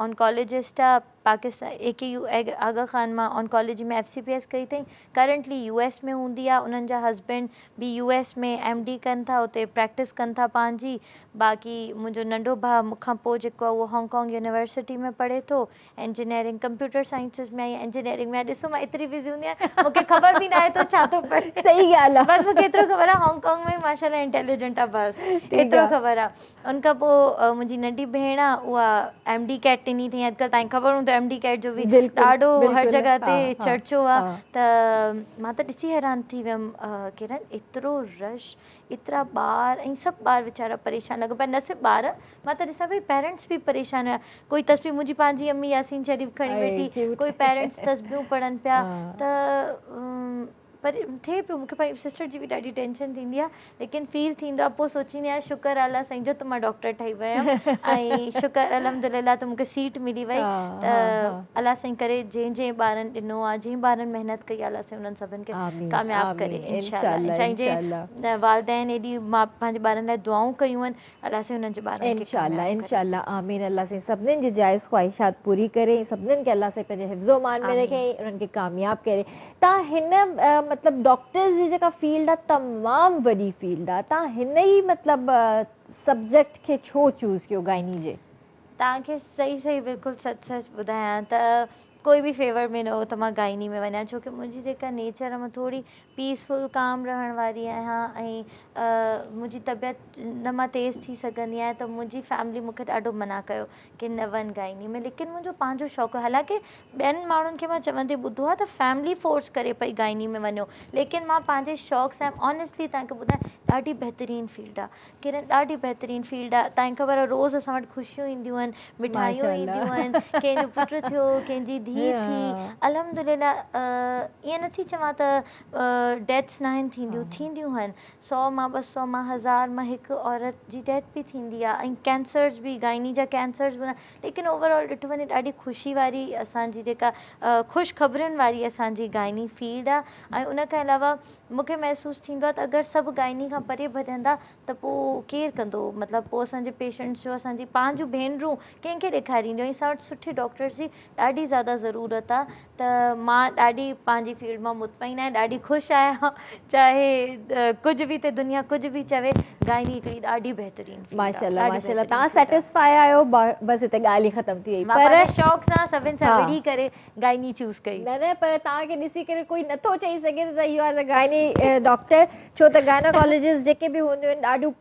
S2: ऑनकोलॉजिस्ट आहे पाकिस्तान AKU आगा खान मां ऑनकोलॉजी में FCPS कई अथई करंटली US में हूंदी आहे उन्हनि जा हस्बैंड बि US में MD कनि था उते प्रैक्टिस कनि था पंहिंजी बाक़ी मुंहिंजो नंढो भाउ मूंखां पोइ जेको आहे उहो हांगकांग यूनिवर्सिटी में पढ़े थो इंजीनियरिंग कंप्यूटर साइंसिस में ऐं इंजीनियरिंग में ॾिसो मां एतिरी बिज़ी हूंदी आहियां मूंखे ख़बर बि न आहे तो छा थो पढ़े
S1: सही ॻाल्हि आहे
S2: बसि मूंखे एतिरो ख़बर आहे हांगकांग में माशाल्लाह इंटेलिजेंट आहे बसि एतिरो ख़बर आहे उनखां पोइ मुंहिंजी नंढी भेण आहे उहा MD कैट ॾिनी अथई अॼुकल्ह तव्हांखे ख़बर हूंदो MD कैट जो बि ॾाढो हर जॻह ते चर्चो आहे त मां त ॾिसी हैरान थी वियमि किरण एतिरो रश एतिरा ॿार ऐं सभु ॿार वीचारा परेशान लॻो पिया न सिर्फ़ु ॿार मां त ॾिसां पई पेरेंट्स बि परेशान हुया कोई तस्बीह मुंहिंजी पंहिंजी अम्मी यासीन शरीफ़ खणी वेठी कोई पेरेंट्स तस्बीहूं पढ़नि पिया त पर थिए पियो मूंखे पंहिंजी सिस्टर जी बि ॾाढी टेंशन थींदी आहे लेकिन फील थींदो आहे पोइ सोचींदी आहियां शुक्र अलाह साईं जो त मां डॉक्टर ठही वियमि ऐं शुक्र अल्हम्दुलिल्लाह त मूंखे सीट मिली वई त अलाह साईं करे जंहिं जंहिं ॿारनि ॾिनो आहे जंहिं ॿारनि महिनत कई अलाह साईं उन्हनि सभिनि खे कामयाबु करे इंशाअल्लाह जंहिं वालदेन एॾी मां पंहिंजे ॿारनि लाइ दुआऊं कयूं आहिनि अलाह साईं उन्हनि जे ॿारनि खे
S1: इंशाअल्लाह इंशाअल्लाह आमीन अल्लाह साईं सभिनीनि जी जाइज़ ख़्वाहिशात पूरी करे सभिनीनि खे अल्लाह साईं पंहिंजे हिफ़्ज़ो मान में रखे उन्हनि खे कामयाबु करे तव्हां हिन मतिलबु डॉक्टर्स जी जेका फील्ड आहे तमामु वॾी फील्ड आहे तव्हां हिन ई मतिलबु सब्जेक्ट खे छो चूज़ कयो गाइनी जे
S2: तव्हांखे सही बिल्कुलु सच ॿुधायां त कोई बि फेवर में न हो त मां गाइनी में वञा छो की मुंहिंजी जेका नेचर आहे मां थोरी पीसफुल काम रहण वारी आहियां ऐं मुंहिंजी तबियत न मां तेज़ थी सघंदी आहियां त मुंहिंजी फैमिली मूंखे ॾाढो मना कयो की न वञ गाइनी में लेकिन मुंहिंजो पंहिंजो शौक़ु हालांकि ॿियनि माण्हुनि खे मां चवंदे ॿुधो आहे त फैमिली फोर्स करे पई गाइनी में वञो लेकिन मां पंहिंजे शौक़ु सां ऑनेस्टली तव्हांखे ॿुधायां ॾाढी बहितरीनु फील्ड आहे किरण ॾाढी बहितरीनु फील्ड आहे तव्हांखे ख़बर आहे रोज़ु असां वटि ख़ुशियूं ईंदियूं आहिनि मिठाइयूं ईंदियूं आहिनि कंहिंजो पुटु थियो कंहिंजी धीउ थी अल्हम्दुलिल्लाह ईअं नथी चवां त डेथ्स न आहिनि थींदियूं आहिनि 100 मां 200 मां 1000 मां हिकु औरत जी डेथ बि थींदी आहे ऐं कैंसर्स बि गाइनी जा कैंसर्स बि लेकिन ओवरऑल ॾिठो वञे ॾाढी ख़ुशी वारी असांजी जेका ख़ुशि ख़बरुनि वारी असांजी गाइनी फील्ड आहे ऐं उन खां अलावा मूंखे महसूसु थींदो आहे त अगरि सभु गाइनी खां परे भॼंदा त पोइ केरु कंदो मतिलबु पोइ असांजे पेशेंट्स जो असांजी पंहिंजूं भेनरूं कंहिंखे ॾेखारींदियूं ऐं असां वटि सुठी डॉक्टर्स जी ॾाढी ज़्यादा ज़रूरत आहे त मां ॾाढी पंहिंजी फील्ड मां मुतमइन आहियां ॾाढी ख़ुशि आहियां चाहे कुझु बि हिते दुनिया कुझु बि चवे गाइनी हिकिड़ी ॾाढी बहितरीनु
S1: माशाल्लाह माशाल्लाह तव्हां सेटिस्फाई आहियो बसि हिते ॻाल्हि ई ख़तमु थी वई
S2: पर शौक़ सां सभिनि सां विढ़ी करे गाइनी चूज़ कई
S1: न पर तव्हांखे ॾिसी करे कोई नथो चई सघे त you are the gynae doctor छो त गाइनोकोलॉजिस्ट जेके बि हूंदियूं आहिनि ॾाढियूं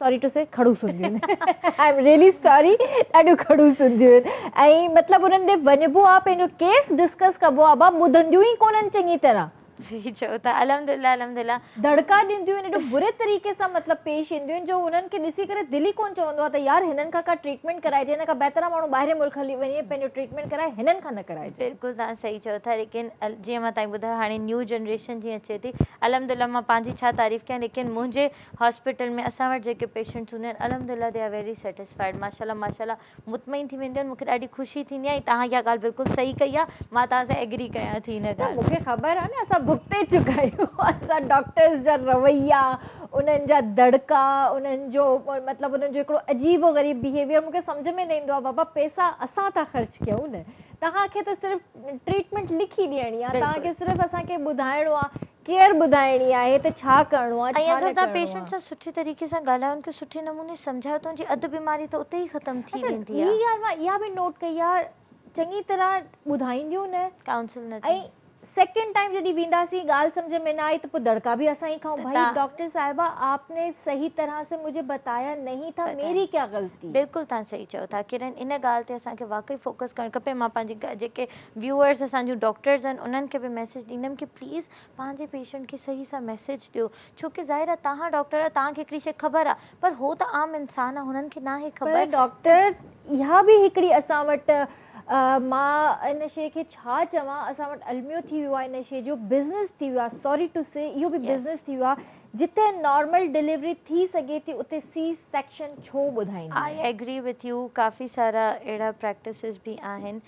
S1: सॉरी टू से खड़ूस हूंदियूं आहिनि आई एम रियली सॉरी ॾाढियूं खड़ूस हूंदियूं आहिनि ऐं मतिलबु उन्हनि ॾे वञिबो आहे पंहिंजो केस डिस्कस कबो आहे बा ॿुधंदियूं ई कोन्हनि चङी तरह
S2: सही चओ था अल्हम्दुलिल्लाह
S1: धड़का ॾींदियूं आहिनि एॾो बुरे तरीक़े सां मतिलबु पेश ईंदियूं आहिनि जो उन्हनि खे ॾिसी करे दिलि ई कोन चवंदो आहे त यार हिननि खां का ट्रीटमेंट कराइजे हिन खां बहितर माण्हू ॿाहिरि मुल्क हली वञे पंहिंजो ट्रीटमेंट कराए हिननि खां न कराइजे
S2: बिल्कुलु तव्हां सही चओ था लेकिन जीअं मां तव्हांखे ॿुधायो हाणे न्यू जनरेशन जीअं अचे थी अल्हम्दुलिल्लाह मां पंहिंजी छा तारीफ़ कयां लेकिन मुंहिंजे हॉस्पिटल में असां वटि जेके पेशेंट्स हूंदा आहिनि अल्हम्दुलिल्लाह दे आर वेरी सेटिस्फाइड माशाल्लाह मुतमइन थी वेंदियूं आहिनि मूंखे ॾाढी ख़ुशी थींदी आहे ऐं तव्हां इहा ॻाल्हि बिल्कुलु सही कई आहे मां तव्हां सां एग्री कयां थी हिन ॻाल्हि
S1: मूंखे ख़बर आहे न असां भुगते चुका आहियूं असां डॉक्टर्स जा रवैया उन्हनि जा दड़का उन्हनि जो मतिलबु उन्हनि जो हिकिड़ो अजीबो ग़रीब बिहेवियर मूंखे सम्झ में न ईंदो आहे बाबा पैसा असां था ख़र्च कयूं न तव्हांखे त सिर्फ़ु ट्रीटमेंट लिखी ॾियणी आहे तव्हांखे सिर्फ़ु असांखे ॿुधाइणो आहे केयर ॿुधाइणी आहे त छा करिणो आहे
S2: ऐं अगरि तव्हां पेशेंट सां सुठे तरीक़े सां ॻाल्हायो उनखे सुठे नमूने सम्झायो त उनजी अधु बीमारी त उते ई ख़तमु थी वेंदी आहे
S1: हीअ ॻाल्हि मां इहा बि नोट कई आहे चङी तरह ॿुधाईंदियूं न
S2: काउंसिल न
S1: ऐं सेकेंड टाइम जॾहिं वेंदासीं ॻाल्हि सम्झ में न आई त पोइ दड़का बि असां ई खाऊं भाई डॉक्टर साहिबा आपने सही तरह से मुझे बताया नहीं था मेरी क्या गलती
S2: बिल्कुलु तव्हां सही चओ था किरण इन ॻाल्हि ते असांखे वाक़ई फोकस करणु खपे मां पंहिंजी जेके व्यूअर्स असांजूं डॉक्टर्स आहिनि उन्हनि खे बि मैसेज ॾींदमि की प्लीज़ पंहिंजे पेशेंट खे सही सां मैसेज ॾियो छो की ज़ाहिर आहे तव्हां डॉक्टर आहे तव्हांखे हिकिड़ी शइ ख़बर आहे पर हो त आम इंसान आहे हुननि खे न आहे ख़बर
S1: डॉक्टर इहा बि हिकिड़ी असां वटि मां इन शइ खे छा चवां असां वटि अलमियो थी वियो आहे इन शइ जो बिज़नेस थी वियो आहे सॉरी टू से इहो बि बिज़नेस थी वियो आहे जिते नॉर्मल डिलीवरी थी सघे थी उते सी सेक्शन छो ॿुधाईंदा
S2: आई एग्री विथ यू काफ़ी सारा अहिड़ा प्रैक्टिसिस बि आहिनि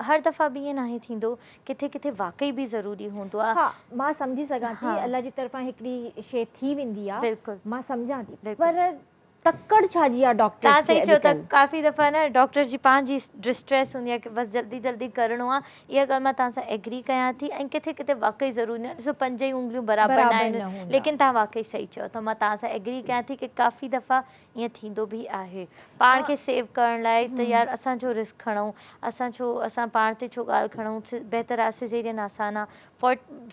S2: हर दफ़ा बि ईअं नाहे थींदो किथे किथे वाक़ई बि ज़रूरी हूंदो आहे
S1: हा मां सम्झी सघां थी अल्लाह जी तरफ़ां हिकिड़ी शइ थी वेंदी आहे
S2: बिल्कुलु
S1: मां सम्झां थी पर तकड़ छाजी आहे
S2: तव्हां
S1: डॉक्टर्स
S2: सही
S1: खे
S2: चयो त
S1: अॼुकल्ह?
S2: काफ़ी दफ़ा न डॉक्टर्स जी पंहिंजी डिस्ट्रेस हूंदी आहे की बसि जल्दी जल्दी करिणो आहे। इहा ॻाल्हि मां तव्हां सां एग्री कयां थी ऐं किथे किथे वाक़ई ज़रूरी न आहे। ॾिसो 5 ई उंगलियूं बराबरि न
S1: बराबरि
S2: आहिनि,
S1: न हूंदा।
S2: लेकिन तव्हां वाक़ई सही चयो त मां तव्हां सां एग्री कयां थी की काफ़ी दफ़ा ईअं थींदो बि आहे। पाण खे सेव करण लाइ त यार असां छो रिस्क खणूं, असां पाण ते छो ॻाल्हि खणूं। बहितर आहे सिज़ेरियन आसान आहे।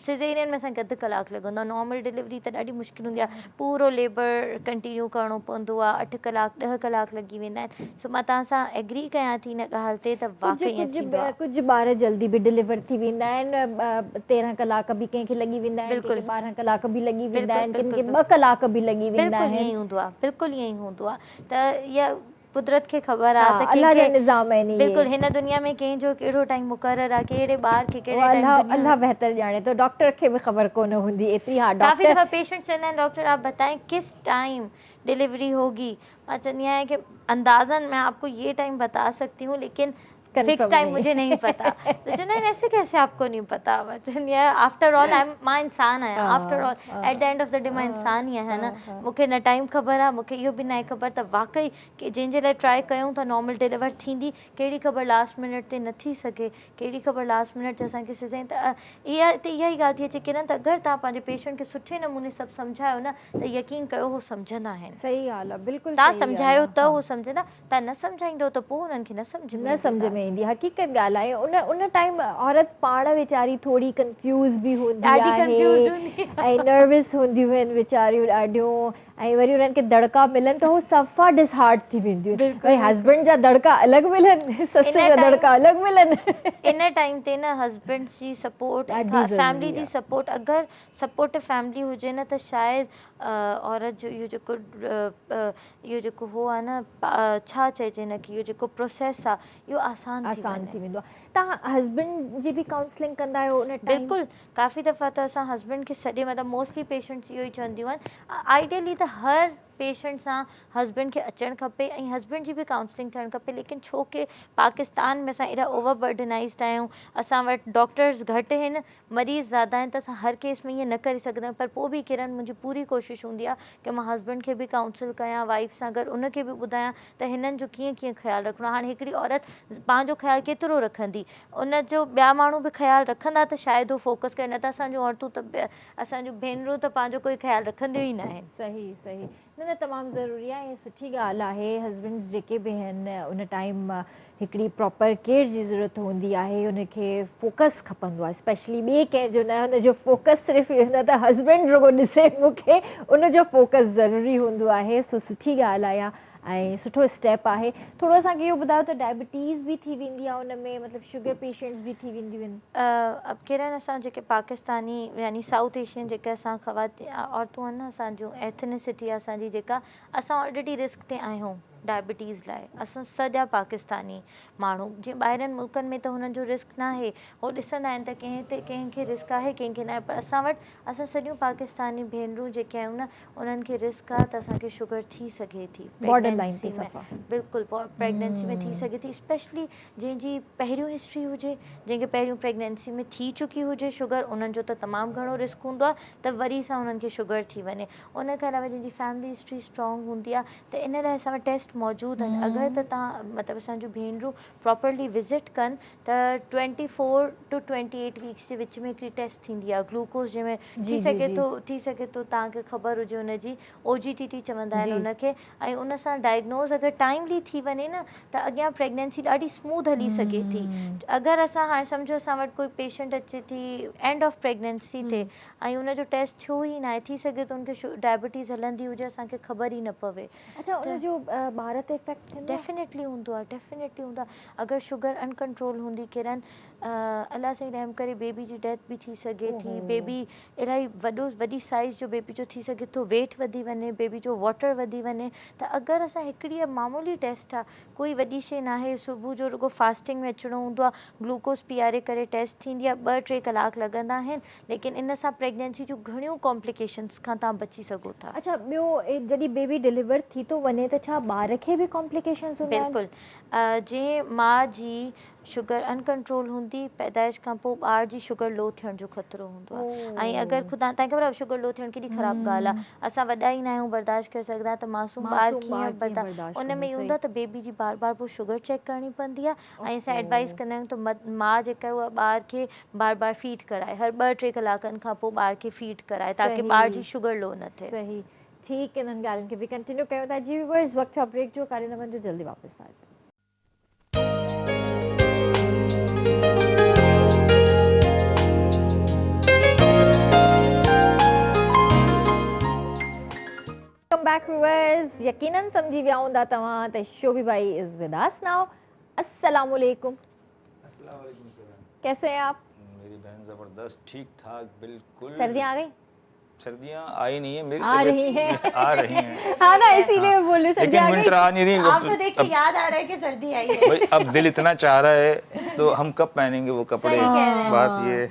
S2: सिज़ेरियन में असांखे 1.5 कलाक लॻंदो आहे। नॉर्मल डिलीवरी त ॾाढी मुश्किल हूंदी आहे, पूरो लेबर कंटिन्यू करिणो पवंदो आहे, 8 कलाक 10 कलाक लॻी वेंदा आहिनि। सो मां तव्हां सां एग्री कयां थी हिन ॻाल्हि ते त वाक़ई ईअं थींदो आहे।
S1: कुझु ॿार जल्दी बि डिलीवर थी वेंदा आहिनि, 13 कलाक बि कंहिंखे लॻी वेंदा आहिनि,
S2: बिल्कुलु
S1: कंहिंखे 12 कलाक बि लॻी वेंदा
S2: बिल्कुलु
S1: आहिनि,
S2: बिल्कुलु
S1: कंहिंखे 2 कलाक बि लॻी वेंदा
S2: बिल्कुलु ईअं ई
S1: आहिनि।
S2: हूंदो आहे, बिल्कुलु ईअं ई हूंदो आहे। त इहा कुदरत खे ख़बर आहे
S1: हाँ,
S2: त
S1: अल्लाह जा
S2: कंहिंखे
S1: निज़ाम आहिनि इहे।
S2: बिल्कुलु हिन दुनिया में कंहिंजो कहिड़ो टाइम मुक़ररु आहे, कहिड़े ॿार खे
S1: वो
S2: कहिड़े टाइम दुनिया
S1: अल्लाह
S2: में।
S1: बहितर ॼाणे थो, डॉक्टर खे बि ख़बर कोन हूंदी एतिरी। हाँ
S2: काफ़ी
S1: डॉक्टर
S2: दफ़ा पेशेंट चवंदा आहिनि डॉक्टर आप बताएं किस टाइम डिलीवरी होगी। मां चवंदी आहियां कि अंदाज़न मैं आपको ये टाइम बता सकती हूँ, लेकिन फिक्स
S1: कंफर्म
S2: टाइम
S1: नहीं
S2: मुझे नहीं पता। तो चवंदा आहिनि ऐसे कैसे आपको नहीं पता। मां चवंदी आहियां आफ्टर ऑल मां इंसान आहियां, after all at the end of the day मां इंसान ई आहियां न। मूंखे न टाइम ख़बर आहे, मूंखे इहो बि न आहे ख़बर त वाक़ई कि जंहिंजे लाइ ट्राई कयूं था नॉर्मल डिलीवर थींदी, कहिड़ी ख़बर लास्ट मिनट ते न थी सघे, कहिड़ी ख़बर लास्ट मिनट ते असांखे सिज़ेरियन। त इहा ई ॻाल्हि थी अचे किरण त अगरि तव्हां पंहिंजे पेशेंट खे सुठे नमूने सभु सम्झायो न त यकीन कयो उहो सम्झंदा आहिनि।
S1: सही ॻाल्हि आहे, बिल्कुलु
S2: तव्हां
S1: सही ॻाल्हि
S2: सम्झायो
S1: आहे।
S2: त
S1: हाँ।
S2: उहो सम्झंदा, तव्हां न सम्झाईंदो त पोइ हुननि खे न सम्झ में
S1: न सम्झ में ईंदी, हक़ीक़त ॻाल्हि आहे। उन टाइम औरत पाण वीचारी थोरी कंफ्यूज़ बि हूंदी
S2: ॾाढी कंफ्यूज़ हूंदी
S1: आहे ऐं नर्वस हूंदियूं आहिनि वीचारियूं ॾाढियूं। ऐं वरी उन्हनि खे दड़का मिलनि त हू सफ़ा डिसहार्ट थी वेंदियूं आहिनि।
S2: बिल्कुलु
S1: वरी हस्बैंड जा दड़का अलॻि मिलनि, सस जा दड़का अलॻि मिलनि।
S2: इन टाइम ते न हस्बैंड्स जी सपोर्ट ऐं
S1: ॾाढी
S2: फैमिली
S1: ज़रूरी
S2: जी
S1: आहे।
S2: सपोर्ट, अगरि सपोर्टिव फैमिली हुजे न त शायदि औरत जो इहो जेको हो आहे न, छा चइजे हिनखे, इहो जेको प्रोसेस आहे इहो आसान थी वञे।
S1: वेंदो आहे। तव्हां हस्बैंड जी बि काउंसलिंग कंदा आहियो उन टाइम?
S2: बिल्कुलु, काफ़ी दफ़ा त असां हस्बैंड खे सॼे मतिलबु मोस्टली पेशेंट्स इहो ई चवंदियूं आहिनि। आइडियली त हर पेशेंट सां हस्बैंड खे अचणु खपे ऐं हस्बैंड जी बि काउंसलिंग थियणु खपे, लेकिन छो कि पाकिस्तान में असां एॾा ओवरबर्डनाइज़्ड आहियूं, असां वटि डॉक्टर्स घटि आहिनि, मरीज़ ज़्यादा आहिनि, त असां हर केस में ईअं न करे सघंदा आहियूं। पर पोइ बि किरण मुंहिंजी पूरी कोशिशि हूंदी आहे कि मां हस्बैंड खे बि काउंसिल कयां, वाइफ सां गॾु उनखे बि ॿुधायां त हिननि जो कीअं कीअं ख़्यालु रखिणो आहे। हाणे हिकिड़ी औरत पंहिंजो ख़्यालु केतिरो रखंदी, उनजो ॿिया माण्हू बि ख़्यालु रखंदा त शायदि उहो फोकस करे। न त असांजूं औरतूं त असांजूं भेनरूं त पंहिंजो कोई ख़्यालु रखंदियूं ई न आहिनि।
S1: सही सही, न तमामु ज़रूरी आहे, सुठी ॻाल्हि आहे। हस्बैंड्स जेके बि आहिनि उन टाइम हिकिड़ी प्रॉपर केयर जी ज़रूरत हूंदी आहे, उनखे फोकस खपंदो आहे, स्पेशली ॿिए कंहिंजो न, हुनजो फोकस सिर्फ़ु इहो न त हस्बैंड रुॻो ॾिसे मूंखे, उनजो फोकस ज़रूरी हूंदो आहे। सो सुठी ॻाल्हि आहे ऐं सुठो स्टेप आहे। थोरो असांखे इहो ॿुधायो त डायबिटीज़ बि थी वेंदी आहे उन में, मतिलबु शुगर पेशेंट्स बि थी वेंदियूं आहिनि?
S2: अब किरण असां जेके पाकिस्तानी यानी साउथ एशियन जेके असां औरतूं आहिनि न, असांजो एथनिसिटी आहे असांजी जेका, असां ऑलरेडी रिस्क ते आहियूं डायबिटीज़ लाइ। असां सॼा पाकिस्तानी माण्हू, जीअं ॿाहिरनि मुल्कनि में त हुननि जो रिस्क न आहे, उहो ॾिसंदा आहिनि त कंहिंखे रिस्क आहे कंहिंखे न आहे, पर असां वटि असां सॼियूं पाकिस्तानी भेनरूं जेके आहियूं न, उन्हनि खे रिस्क आहे त असांखे शुगर थी सघे थी प्रेगनेंसी में। बिल्कुलु प्रेगनेंसी में थी सघे थी, स्पेशली जंहिंजी पहिरियों हिस्ट्री हुजे, जंहिंखे पहिरियों प्रेगनेंसी में थी चुकी हुजे शुगर, उन्हनि जो त तमामु घणो रिस्क हूंदो आहे त वरी सां उन्हनि खे शुगर थी वञे। उन खां अलावा जंहिंजी फैमिली हिस्ट्री स्ट्रॉन्ग हूंदी आहे त इन लाइ असां वटि टेस्ट मौजूदु आहिनि। अगरि त तव्हां मतिलबु असांजूं भेनरूं प्रॉपरली विज़िट कनि त 24 टू 28 वीक्स जे विच में हिकिड़ी टेस्ट थींदी आहे ग्लूकोज़, जंहिंमें थी सघे थो तव्हांखे ख़बर हुजे हुनजी, OGTT चवंदा आहिनि उनखे। ऐं उन सां डायग्नोज़ अगरि टाइमली थी वञे न त अॻियां प्रेगनेंसी ॾाढी स्मूथ हली सघे थी। अगरि असां हाणे सम्झो असां वटि कोई पेशेंट अचे थी एंड ऑफ प्रेगनेंसी ते ऐं उनजो टेस्ट थियो ई न आहे, थी सघे थो उनखे डायबिटीज़ हलंदी हुजे, असांखे ख़बर ई न पवे।
S1: अच्छा, उनजो ॿार ते इफेक्ट थींदो?
S2: डेफिनेटली हूंदो आहे, डेफिनेटली हूंदो आहे। अगरि शुगर अनकंट्रोल हूंदी किरण, अलाह साईं रहम करे बेबी जी डेथ बि थी सघे थी। बेबी इलाही वॾी साइज़ जो बेबी जो थी सघे थो, वेट वधी वञे, बेबी जो वाटर वधी वञे। त अगरि असां हिकिड़ी मामूली टेस्ट आहे, कोई वॾी शइ न आहे, सुबुह जो रुॻो फास्टिंग में अचिणो हूंदो आहे, ग्लूकोज़ पीआरे करे टेस्ट थींदी आहे, 2-3 कलाक लॻंदा आहिनि, लेकिन इन सां प्रेगनेंसी जूं घणियूं कॉम्प्लिकेशन्स खां तव्हां बची सघो था।
S1: अच्छा, ॿियो जॾहिं बेबी डिलीवर थी थो वञे त छा ॿार ॿार खे बि कॉम्प्लिकेशंस हूंदा आहिनि?
S2: बिल्कुलु जे माउ जी शुगर अनकंट्रोल हूंदी पैदाइश खां पोइ ॿार जी शुगर लो थियण जो ख़तरो हूंदो आहे। ऐं अगरि ख़ुदा तव्हांखे ख़बर आहे शुगर लो थियण केॾी ख़राबु ॻाल्हि आहे, असां वॾा ई न आहियूं बर्दाश्त करे सघंदा, त मासूम ॿार कीअं बर्दाश्त, उन में इहो हूंदो आहे त बेबी जी बार बार पोइ शुगर चेक करणी पवंदी आहे। ऐं असां एडवाइस कंदा आहियूं त माउ जेका आहे उहा ॿार खे बार बार फीड कराए, हर 2-3 कलाकनि खां पोइ ॿार खे फीड कराए ताकी ॿार जी शुगर लो न थिए।
S1: सही, ठीक है, इन्हनि ॻाल्हियुनि खे बि कंटिन्यू कयूं था। जी व्यूअर्स, वक़्तु आहे ब्रेक जो, करे न वञिजो, जल्दी वापसि था अचो। वेलकम बैक व्यूअर्स, यकीनन समझी विया हूंदा तव्हां त शोभी भाई इज विद अस नाउ। अस्सलाम वालेकुम।
S3: अस्सलाम वालेकुम सर।
S1: कैसे हैं आप?
S3: मेरी बहन ज़बरदस्त, ठीक ठाक, बिल्कुल।
S1: सर्दियाँ आ गई?
S3: सर्दियाँ आई नहीं है, मेरी
S1: आ रही हैं।
S3: आ रही हैं।
S1: हाँ ना, इसीलिए मैं बोल रही हूँ सर्दियाँ आ
S3: लेकिन विंटर आ नहीं रही।
S2: आपको देख के याद आ रहा है कि सर्दी आई है।
S3: भाई अब दिल इतना चाह रहा है तो हम कब पहनेंगे वो कपड़े?
S2: सही कह रहे हैं।
S3: बात ये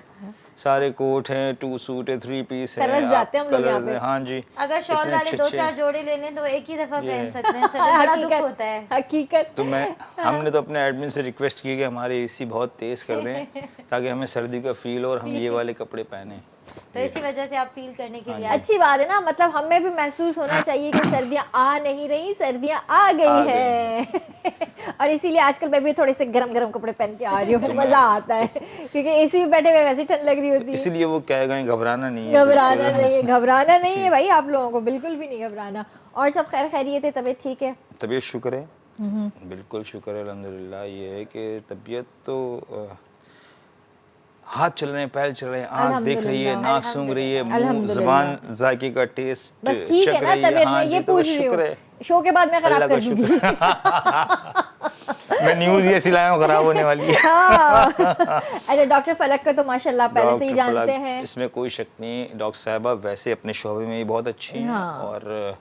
S3: सारे कोट हैं, 2 सूट है, 3 पीस है,
S1: तरस जाते हैं हम लोग यहाँ पे।
S3: हाँ जी।
S2: अगर शॉल
S3: इतने
S2: वाले
S3: अच्छे
S2: 2-4 जोड़े ले लें तो एक ही दफा पहन सकते हैं, सर्दी बड़ा दुख होता है।
S1: हकीकत।
S3: तो हमने तो अपने एडमिन से रिक्वेस्ट की कि हमारे एसी बहुत तेज कर दें ताकि हमें सर्दी का फील हो और हम ये वाले कपड़े पहने।
S2: तो इसी वजह से आप फील करने के लिए
S1: अच्छी बात है ना, मतलब हमें भी महसूस होना चाहिए कि सर्दियाँ आ नहीं रही, सर्दियाँ आ गई है। और इसीलिए आजकल मैं भी थोड़े से गरम गरम कपड़े पहन के आ रही हूँ, मजा आता है क्योंकि एसी में बैठे हुए वैसे ठंड लग रही होती है।
S3: इसलिए वो कहेगा घबराना नहीं है।
S1: घबराना नहीं है, घबराना नहीं है भाई, आप लोगों को बिल्कुल भी नहीं घबराना। और सब खैर खैरियत है, तबीयत ठीक है?
S3: तबीयत शुक्र है, बिल्कुल शुक्र है अल्हम्दुलिल्लाह। ये है कि तबीयत तो हाथ चल रहे हैं, पैर चल रहे हैं, आँख देख रही है, नाक सूंघ रही है, मुंह ज़बान जायके का टेस्ट
S1: बस ठीक है ना तबीयत में, ये पूछ रही हूँ। शो के बाद मैं खराब कर दूंगी।
S3: मैं न्यूज़ ये सिलाया हूँ खराब होने वाली है।
S1: अरे डॉक्टर फलक का तो माशाल्लाह पहले से ही जानते हैं,
S3: इसमें कोई शक नहीं। डॉक्टर साहबा वैसे अपने शोबे में ही बहुत अच्छी हैं और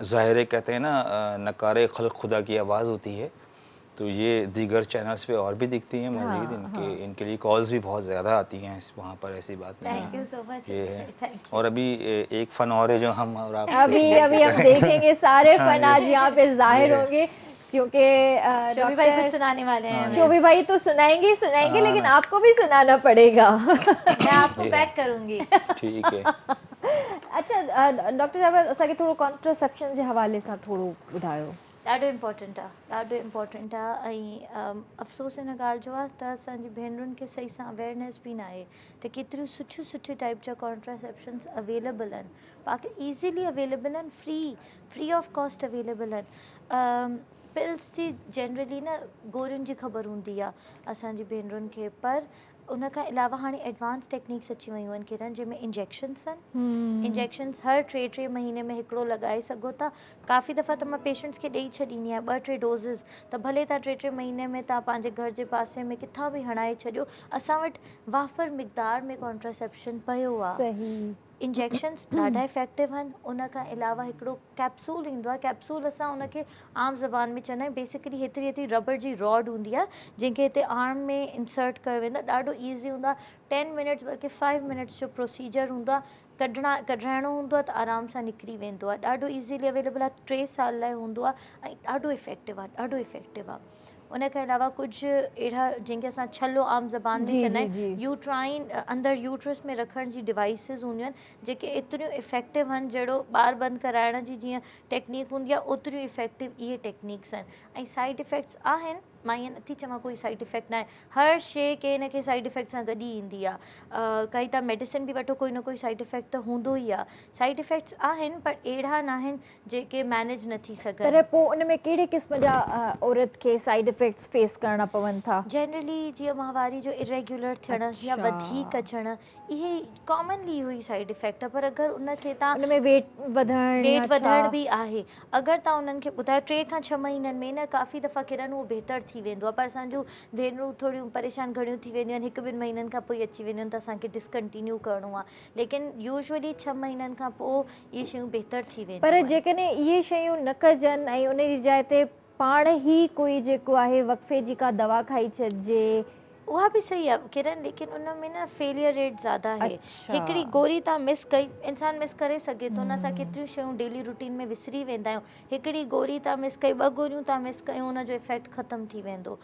S3: ज़ाहिर कहते हैं ना, नकारे खल्क़ खुदा की आवाज़ होती है, तो ये दीगर चैनल्स पे और भी दिखती हैं मज़ीद। इनके लिए कॉल्स भी बहुत ज़्यादा आती हैं वहाँ पर, ऐसी बात नहीं है।
S2: Thank you so much.
S3: ये है। और अभी एक फ़न और है जो हम और आप
S1: अभी हम देखेंगे, सारे फन आज यहाँ पे जाहिर होंगे क्योंकि
S2: शोभी भाई कुछ सुनाने वाले हैं।
S1: शोभी भाई तो सुनाएंगे सुनाएंगे, लेकिन आपको भी सुनाना पड़ेगा।
S2: मैं आपको पैक करूंगी।
S3: ठीक है।
S1: अच्छा डॉक्टर साहब, असांखे थोरो कॉन्ट्रासेप्शन जे हवाले सां थोरो ॿुधायो।
S2: ॾाढो इम्पोर्टेंट आहे ऐं अफ़सोस हिन ॻाल्हि जो आहे त असांजी भेनरुनि खे सही सां अवेयरनेस बि न आहे त केतिरियूं सुठियूं टाइप जा कॉन्ट्रासेप्शन्स अवेलेबल आहिनि, बाक़ी ईज़िली अवेलेबल आहिनि, फ्री ऑफ कॉस्ट अवेलेबल आहिनि। पिल्स जी जनरली न गोरियुनि जी ख़बर हूंदी आहे असांजी भेनरुनि खे, पर उन खां अलावा हाणे एडवांस टेक्निक्स अची वियूं आहिनि किरण, जंहिंमें इंजेक्शन्स आहिनि। इंजेक्शन्स हर 3 महीने में हिकिड़ो लॻाए सघो था। काफ़ी दफ़ा त मां पेशेंट्स खे ॾेई छॾींदी आहियां 2-3 डोज़िस, त भले तव्हां 3 महीने में तव्हां पंहिंजे घर जे पासे में किथां बि हणाए छॾियो, असां वटि वाफ़र मिक़दार में कॉन्ट्रासेप्शन पियो आहे। इंजेक्शन्स ॾाढा इफेक्टिव आहिनि। उन खां अलावा हिकिड़ो कैप्सूल ईंदो आहे, कैप्सूल असां उनखे आम ज़बान में चवंदा आहियूं, बेसिकली हेतिरी रबड़ जी रॉड हूंदी आहे जंहिंखे हिते आर्म में इंसर्ट कयो वेंदो आहे। ॾाढो ईज़ी हूंदो आहे, 10 मिनट्स बल्कि 5 मिनट्स जो प्रोसीजर हूंदो आहे। कढाइणो हूंदो आहे त आराम सां निकिरी वेंदो आहे। ॾाढो ईज़ीली अवेलेबल आहे, 3 साल लाइ हूंदो आहे ऐं ॾाढो इफेक्टिव आहे। उन खां अलावा कुझु अहिड़ा जंहिंखे असां छलो आम ज़बान में चवंदा आहियूं, यूट्राइन अंदरि यूट्रस में रखण जी डिवाइसिस हूंदियूं आहिनि जेके एतिरियूं इफेक्टिव आहिनि, जहिड़ो ॿार बंदि कराइण जी जीअं टेक्निक हूंदी आहे ओतिरियूं इफेक्टिव इहे टेक्निक्स आहिनि। ऐं साइड इफेक्ट्स आहिनि, मां ईअं नथी चवां कोई साइड इफेक्ट न आहे, हर शइ कंहिं न कंहिं साइड इफेक्ट सां गॾु ई ईंदी आहे। काई तव्हां मेडिसिन बि वठो, कोई न कोई साइड इफेक्ट त हूंदो ई आहे। साइड इफेक्ट्स आहिनि पर अहिड़ा न आहिनि जेके मैनेज न थी सघनि।
S1: पर पोइ उन में कहिड़े क़िस्म जा औरत खे साइड इफेक्ट्स फेस करणा पवनि था?
S2: जनरली जीअं माहवारी जो इरेग्युलर थियणु या वधीक अचणु, इहे कॉमनली इहो ई साइड इफेक्ट आहे। पर अगरि उनखे तव्हां
S1: उन में वेट वधण
S2: बि आहे, अगरि तव्हां उन्हनि खे ॿुधायो 3 खां 6 महीननि में न काफ़ी दफ़ा किरण उहो बहितर थी वेंदो आहे, पर असांजूं भेनरूं थोरियूं परेशान घणियूं थी वेंदियूं आहिनि, 1-2 महीननि खां पोइ अची वेंदियूं आहिनि त असांखे डिसकंटिन्यू करिणो आहे, लेकिन यूजुअली 6 महीननि खां पोइ इहे शयूं बहितर थी वेंदियूं।
S1: पर जेकॾहिं इहे शयूं न कजनि ऐं उन जी जाइ ते पाण ई कोई जेको आहे वक़फ़े जी का दवा खाई छॾिजे
S2: उहा बि सही आहे किरण, लेकिन उन में न फेलियर रेट ज़्यादा आहे।
S1: अच्छा।
S2: हिकिड़ी गोरी तव्हां मिस कई, इंसान मिस करे सघे थो न, असां केतिरियूं शयूं डेली रूटीन में विसरी वेंदा आहियूं। हिकिड़ी गोरी तव्हां मिस कई, 2 गोरियूं तव्हां मिस कयूं, उनजो इफेक्ट ख़तमु थी वेंदो।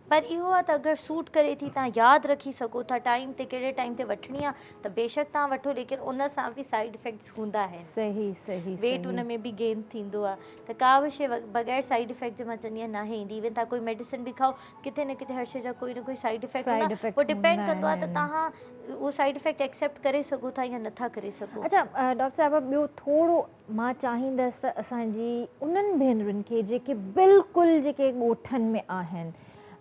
S2: पर इहो आहे त अगरि सूट करे थी, तव्हां यादि रखी सघो था टाइम ते, कहिड़े टाइम ते वठणी आहे, त बेशक तव्हां वठो, लेकिन उन सां बि साइड इफेक्ट्स हूंदा आहिनि।
S1: सही सही
S2: वेट
S1: सही।
S2: उन में बि गेन थींदो आहे, त का बि शइ बग़ैर साइड इफेक्ट जे मां चवंदी आहियां नाहे ईंदी। इवन तव्हां कोई मेडिसिन बि खाओ, किथे न किथे हर शइ जा कोई न कोई साइड इफेक्ट
S1: साइड
S2: हूंदा,
S1: इफेक्ट
S2: पोइ डिपेंड
S1: हूंदा
S2: कंदो आहे त
S1: आहिनि।
S2: तव्हां उहो साइड इफेक्ट एक्सेप्ट करे सघो था या नथा करे सघो।
S1: अच्छा डॉक्टर साहिबा, ॿियो थोरो मां चाहींदसि त असांजी उन्हनि भेनरुनि खे जेके बिल्कुलु जेके ॻोठनि में आहिनि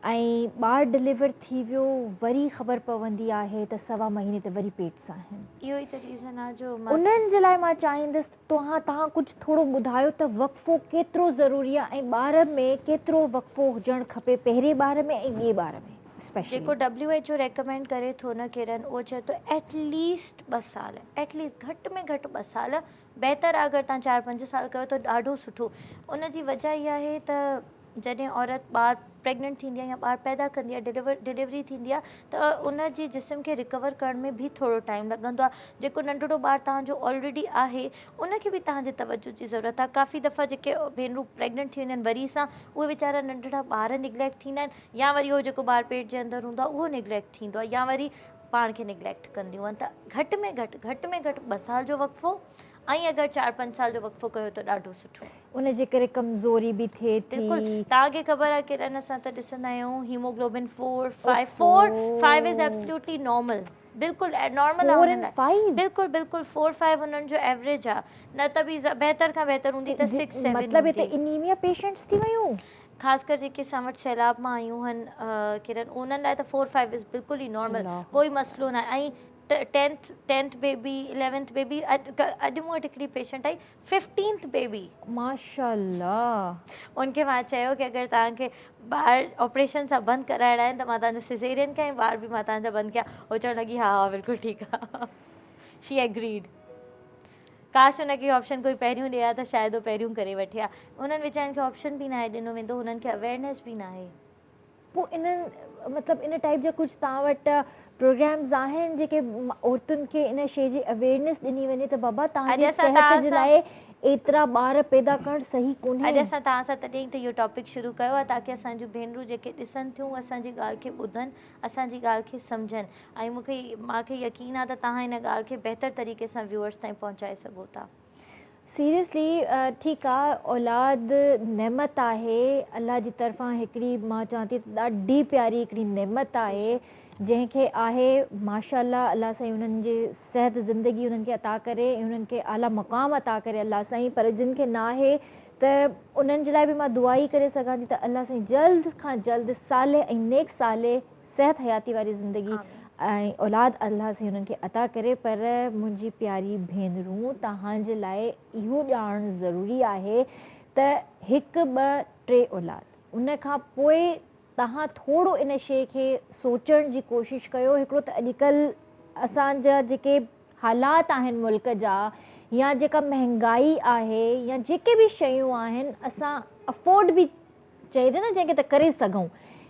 S1: ऐं ॿारु डिलीवर थी वियो, वरी ख़बर पवंदी आहे त 1.25 महीने ते वरी पेट सां आहिनि।
S2: इहो ई त रीज़न आहे जो
S1: उन्हनि जे लाइ मां चाहींदसि तव्हां कुझु थोरो ॿुधायो त वक़फ़ो केतिरो ज़रूरी आहे ऐं ॿार में केतिरो वक़फ़ो हुजणु खपे, पहिरें ॿार में ऐं ॿिए ॿार में स्पेशली।
S2: जेको WHO रेकमेंड करे थो न किरण, उहो चए थो एटलीस्ट 2 साल, एटलीस्ट घटि में घटि 2 साल। बहितर आहे अगरि तव्हां 4-5 साल कयो त ॾाढो सुठो। उनजी वजह इहा आहे त जॾहिं औरत ॿारु प्रेग्नेंट थींदी आहे या ॿारु पैदा कंदी आहे, डिलीवरी थींदी आहे, त उनजी जिस्म खे रिकवर करण में बि थोरो टाइम लॻंदो आहे। जेको नंढड़ो ॿारु तव्हांजो ऑलरेडी आहे, उनखे बि तव्हांजे तवजो जी ज़रूरत आहे। काफ़ी दफ़ा जेके भेनरूं प्रेग्नेंट थी वञनि वरी सां, उहे वीचारा नंढड़ा ॿार निगलेक्ट थींदा आहिनि, या वरी उहो जेको ॿारु पेट जे अंदरि हूंदो आहे उहो निगलेक्ट थींदो आहे, या वरी पाण खे निगलेक्ट कंदियूं आहिनि। त घटि में घटि 2 साल जो वक़फ़ो, ऐं अगरि 4-5 साल जो वक़फ़ो कयो त ॾाढो सुठो।
S1: उन जे करे कमज़ोरी बि थिए थी।
S2: बिल्कुलु, तव्हांखे ख़बर आहे किरण, असां त ॾिसंदा आहियूं हीमोग्लोबिन 4 इज़ एब्सोल्युटली नॉर्मल, बिल्कुलु नॉर्मल आहे
S1: 4
S2: हुननि
S1: and
S2: लाइ।
S1: 5
S2: बिल्कुलु 4-5 हुननि जो एवरेज आहे, न त बि बहितर खां बहितर हूंदी त 6-7
S1: मतलब
S2: हूंदी।
S1: हिते इनीमिया पेशेंट्स थी वियूं।
S2: ख़ासि कर जेके असां वटि सैलाब मां आयूं आहिनि किरण, उन्हनि लाइ त 4-5 इज़ बिल्कुलु ई नॉर्मल,
S1: अल्लाह।
S2: कोई मसइलो न आहे। ऐं 10th बेबी, 11th बेबी, अॼु मूं वटि हिकिड़ी पेशेंट आई 15th बेबी।
S1: माशाल्लाह।
S2: उनखे मां चयो कि अगरि तव्हांखे ॿार ऑपरेशन सां बंदि कराइणा आहिनि त मां तव्हांजो सिज़ेरियन कयां, ॿार बि मां तव्हांजा बंदि कयां। उहो चवणु लॻी हा बिल्कुलु ठीकु आहे। She agreed. काश हुनखे ऑप्शन कोई पहिरियों ॾिए हा त शायदि उहो पहिरियों करे वठे हा। उन्हनि वीचारनि खे ऑप्शन बि न आहे ॾिनो वेंदो, हुननि खे अवेयरनेस बि न आहे।
S1: पोइ इन्हनि मतिलबु इन टाइप जा कुझु तव्हां वटि प्रोग्राम्स आहिनि जेके औरतुनि खे इन शइ जी अवेयरनेस ॾिनी वञे त बाबा तव्हांजी सिहत जे लाइ एतिरा ॿार पैदा करणु सही कोन्हे।
S2: अॼु असां तव्हां सां तॾहिं त इहो टॉपिक शुरू कयो आहे ताकी असांजूं भेनरूं जेके ॾिसनि थियूं असांजी ॻाल्हि खे ॿुधनि, असांजी ॻाल्हि खे सम्झनि, ऐं मूंखे यकीन आहे त तव्हां हिन ॻाल्हि खे बहितर तरीक़े सां व्यूअर्स ताईं पहुचाए सघो था।
S1: सीरियसली ठीकु आहे, औलाद नेमत आहे अलाह जी तरफ़ां हिकिड़ी, मां चवां थी ॾाढी प्यारी हिकिड़ी नेमत आहे जंहिंखे आहे माशाल्लाह। अलाह साईं उन्हनि जे सिहत ज़िंदगी उन्हनि खे अता करे ऐं उन्हनि खे आला मक़ाम अता करे अलाह साईं। पर जिन खे न आहे त उन्हनि जे लाइ बि मां दुआ ई करे सघां थी त अलाह साईं जल्द खां जल्द साले ऐं नेक साले सिहत हयाती वारी ज़िंदगी ऐं औलाद अलाह साईं हुननि खे अता करे। पर मुंहिंजी प्यारी भेनरूं, तव्हांजे लाइ इहो ॼाणणु ज़रूरी आहे त 1-2-3 औलाद, उन खां पोइ तव्हां थोरो इन शइ खे सोचण जी कोशिशि कयो। हिकिड़ो त अॼुकल्ह असांजा जेके हालात आहिनि मुल्क जा, या जेका महांगाई आहे, या जेके बि शयूं आहिनि, असां अफोर्ड बि चइजे न जंहिंखे त करे सघूं।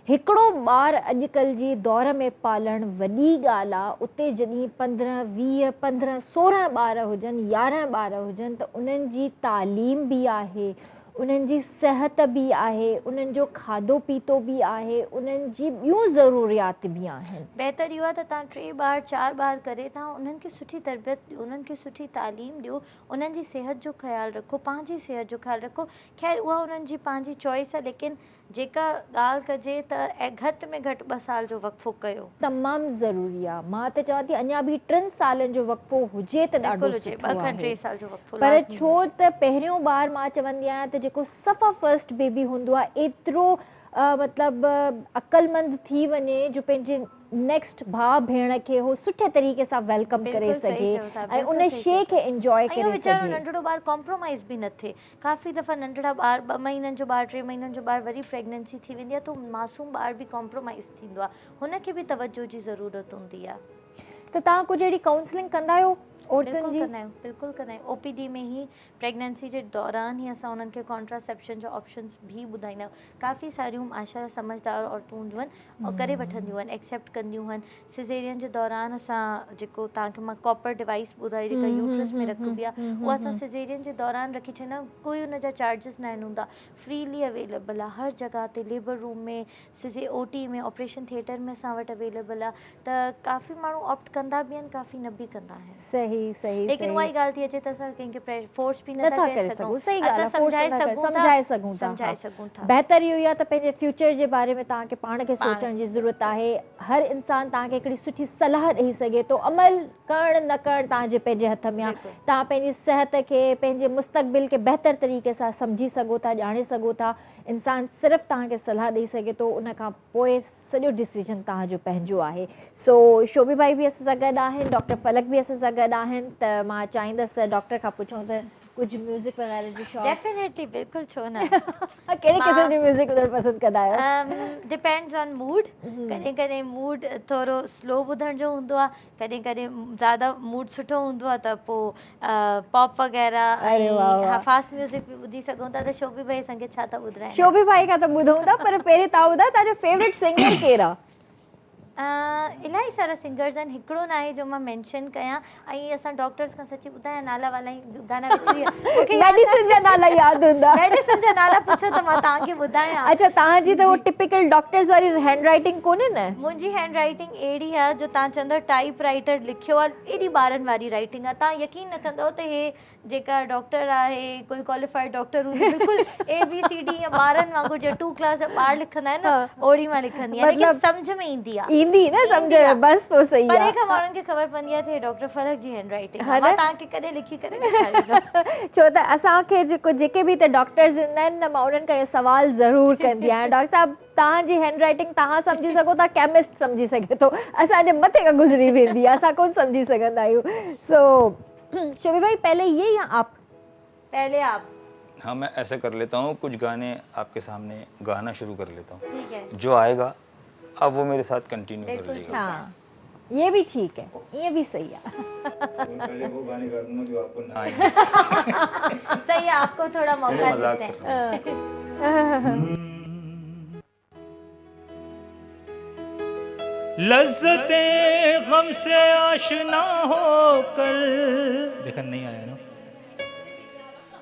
S1: हिकिड़ो ॿारु अॼुकल्ह जी दौर में पालणु वॾी ॻाल्हि आहे। उते जॾहिं 15, 20, 15, 16 ॿार हुजनि, 11 ॿार हुजनि, त उन्हनि जी तालीम बि आहे, उन्हनि जी सिहत बि आहे, उन्हनि जो खाधो पीतो बि आहे, उन्हनि जी ॿियूं ज़रूरियात बि आहिनि।
S2: बहितर इहो आहे त तव्हां 3 ॿार 4 ॿार करे तव्हां उन्हनि खे सुठी तरबियत ॾियो, उन्हनि खे सुठी तालीम ॾियो, उन्हनि जी सिहत जो ख़्यालु रखो, पंहिंजी सिहत जो ख़्यालु रखो। ख़ैर उहा उन्हनि जी पंहिंजी चॉइस आहे, लेकिन जेका ॻाल्हि कजे त घटि में घटि 2 साल जो वक़फ़ो कयो,
S1: तमामु ज़रूरी आहे। मां त चवां थी अञा बि 3 सालनि जो वक़फ़ो हुजे त ॾाढो
S2: हुजे, 2 खां 3 साल जो वक़फ़ो
S1: पर
S2: लाज़मी
S1: छो
S2: हुजे।
S1: त पहिरियों ॿार मां चवंदी आहियां त जेको सफ़ा फर्स्ट बेबी हूंदो आहे एतिरो मतिलबु अक़लमंद थी वञे जो पंहिंजे नेक्स्ट भाउ भेण खे हो सुठे तरीक़े सां वेलकम करे सघे ऐं उन शइ खे इंजॉय करे
S2: वीचारो
S1: सघे।
S2: नंढड़ो ॿारु कॉम्प्रोमाइज़ बि न थिए। काफ़ी दफ़ा नंढड़ा ॿार 2 महीननि जो ॿारु, 3 महीननि जो ॿारु, वरी प्रेगनेंसी थी वेंदी आहे त मासूम ॿारु बि कॉम्प्रोमाइज़ थींदो आहे, हुनखे बि तवजो जी ज़रूरत हूंदी आहे।
S1: त तव्हां कुझु अहिड़ी काउंसलिंग कंदा आहियो औरतुनि
S2: बिल्कुलु
S1: जी?
S2: कंदा आहियूं, बिल्कुलु कंदा आहियूं। OPD में ही प्रेगनेंसी जे दौरान ही असां उन्हनि खे कॉन्ट्रासेप्शन जो ऑप्शंस भी ॿुधाईंदा आहियूं। काफ़ी सारियूं माशाल्लाह समझदार औरतूं हूंदियूं आहिनि और करे वठंदियूं आहिनि, एक्सेप्ट कंदियूं आहिनि। सिज़ेरियन जे दौरान असां जेको तव्हांखे मां कॉपर डिवाइस ॿुधाई जेका यूट्रस में रखबी आहे, उहा असां सिज़ेरियन जे दौरान रखी छॾंदा आहियूं। कोई उन जा चार्जिस न आहिनि हूंदा, फ्रीली अवेलेबल आहे हर जॻह ते, लेबर रूम में, OT में, ऑपरेशन थिएटर में असां वटि अवेलेबल आहे। त काफ़ी माण्हू ऑप्ट कंदा बि आहिनि, काफ़ी न बि कंदा आहिनि।
S1: सही सही
S2: लेकिन उहा ई ॻाल्हि थी अचे त असां कंहिंखे फोर्स बि नथा करे सघूं।
S1: सही ॻाल्हि
S2: असां
S1: आहे,
S2: सम्झाए सघूं था, समझाए सघूं था।
S1: बहितर इहो ई आहे त पंहिंजे फ्यूचर जे बारे में तव्हांखे पाण खे सोचण जी ज़रूरत आहे। हर इंसान तव्हांखे हिकिड़ी सुठी सलाह ॾेई सघे थो, अमल करणु न करणु तव्हांजे पंहिंजे हथ में आहे। तव्हां पंहिंजी सिहत खे, पंहिंजे मुस्तक़बिल खे बहितर तरीक़े सां सम्झी सघो था, ॼाणे सघो था। इंसान सिर्फ़ु तव्हांखे सलाह ॾेई सघे थो, उन खां पोइ सॼो डिसीजन तव्हांजो पंहिंजो आहे। सो शोभी भाई बि असां सां गॾु आहिनि, डॉक्टर फलक बि असां सां गॾु आहिनि। त मां चाहींदसि त डॉक्टर खां पुछूं त कुझु म्यूज़िक वग़ैरह जी शौक़?
S2: डेफिनेटली, बिल्कुलु, छो न।
S1: कहिड़े क़िस्म जी म्यूज़िक पसंदि कंदा आहियो?
S2: Depends on mood. कॾहिं कॾहिं मूड थोरो स्लो ॿुधण जो हूंदो आहे, कॾहिं कॾहिं ज़्यादा मूड सुठो हूंदो आहे त पोइ पॉप वग़ैरह ऐं फास्ट म्यूज़िक बि ॿुधी सघूं था। त शोभी भाई असांखे छा था ॿुधाइनि?
S1: शोभी भाई खां त ॿुधूं था, पर पहिरीं तव्हां ॿुधायो तव्हांजो फेवरेट सिंगर केरु आहे?
S2: इलाही सारा सिंगर्स आहिनि, हिकिड़ो न आहे जो मां मेंशन कयां। ऐं असां डॉक्टर्स खां सची ॿुधायां, नाला वाला ई गाना विसरी
S1: मेडिसिन जा नाला यादि हूंदा?
S2: मेडिसिन जा नाला पुछो त मां तव्हांखे ॿुधायां।
S1: अच्छा, तव्हांजी त उहो टिपिकल डॉक्टर्स वारी हैंड राइटिंग कोन्हे न?
S2: मुंहिंजी हैंड राइटिंग अहिड़ी आहे जो तव्हां चवंदव टाइप राइटर लिखियो आहे, एॾी ॿारनि वारी राइटिंग आहे। तव्हां यकीन न कंदव त हे जेका डॉक्टर आहे, कोई क्वालिफाइड डॉक्टर हूंदी, बिल्कुलु ABCD या ॿारनि वांगुरु जो 2 क्लास जा ॿार लिखंदा आहिनि न, ओड़ी मां लिखंदी आहियां। लेकिन सम्झ में ईंदी आहे,
S1: ईंदी न सम्झ में, बस पोइ सही आहे।
S2: परे खां माण्हुनि खे ख़बर पवंदी आहे त डॉक्टर फलक जी हैंड राइटिंग आहे। मां तव्हांखे कॾहिं लिखी करे ॾेखारींदमि।
S1: छो त असांखे जेके बि हिते डॉक्टर्स ईंदा आहिनि न, मां उन्हनि खां इहो सवाल ज़रूरु कंदी आहियां, डॉक्टर साहिबु तव्हांजी हैंड राइटिंग तव्हां सम्झी सघो था, केमिस्ट सम्झी सघे थो, असांजे मथे खां गुज़री वेंदी आहे, असां कोन सम्झी सघंदा आहियूं। सो शोभी भाई, पहले ये या आप?
S2: पहले आप।
S3: हाँ, मैं ऐसे कर लेता हूँ, कुछ गाने आपके सामने गाना शुरू कर लेता हूँ।
S2: ठीक है।
S3: जो आएगा अब वो मेरे साथ कंटिन्यू कर लीजिएगा।
S1: हाँ, ये भी ठीक है, ये भी सही है।
S3: पहले वो गाने गा दूंगा जो आपको ना आए।
S2: सही है, आपको थोड़ा मौका देते हैं।
S3: लज़्ज़तें गम से आशना होकर, देखा नहीं आया ना,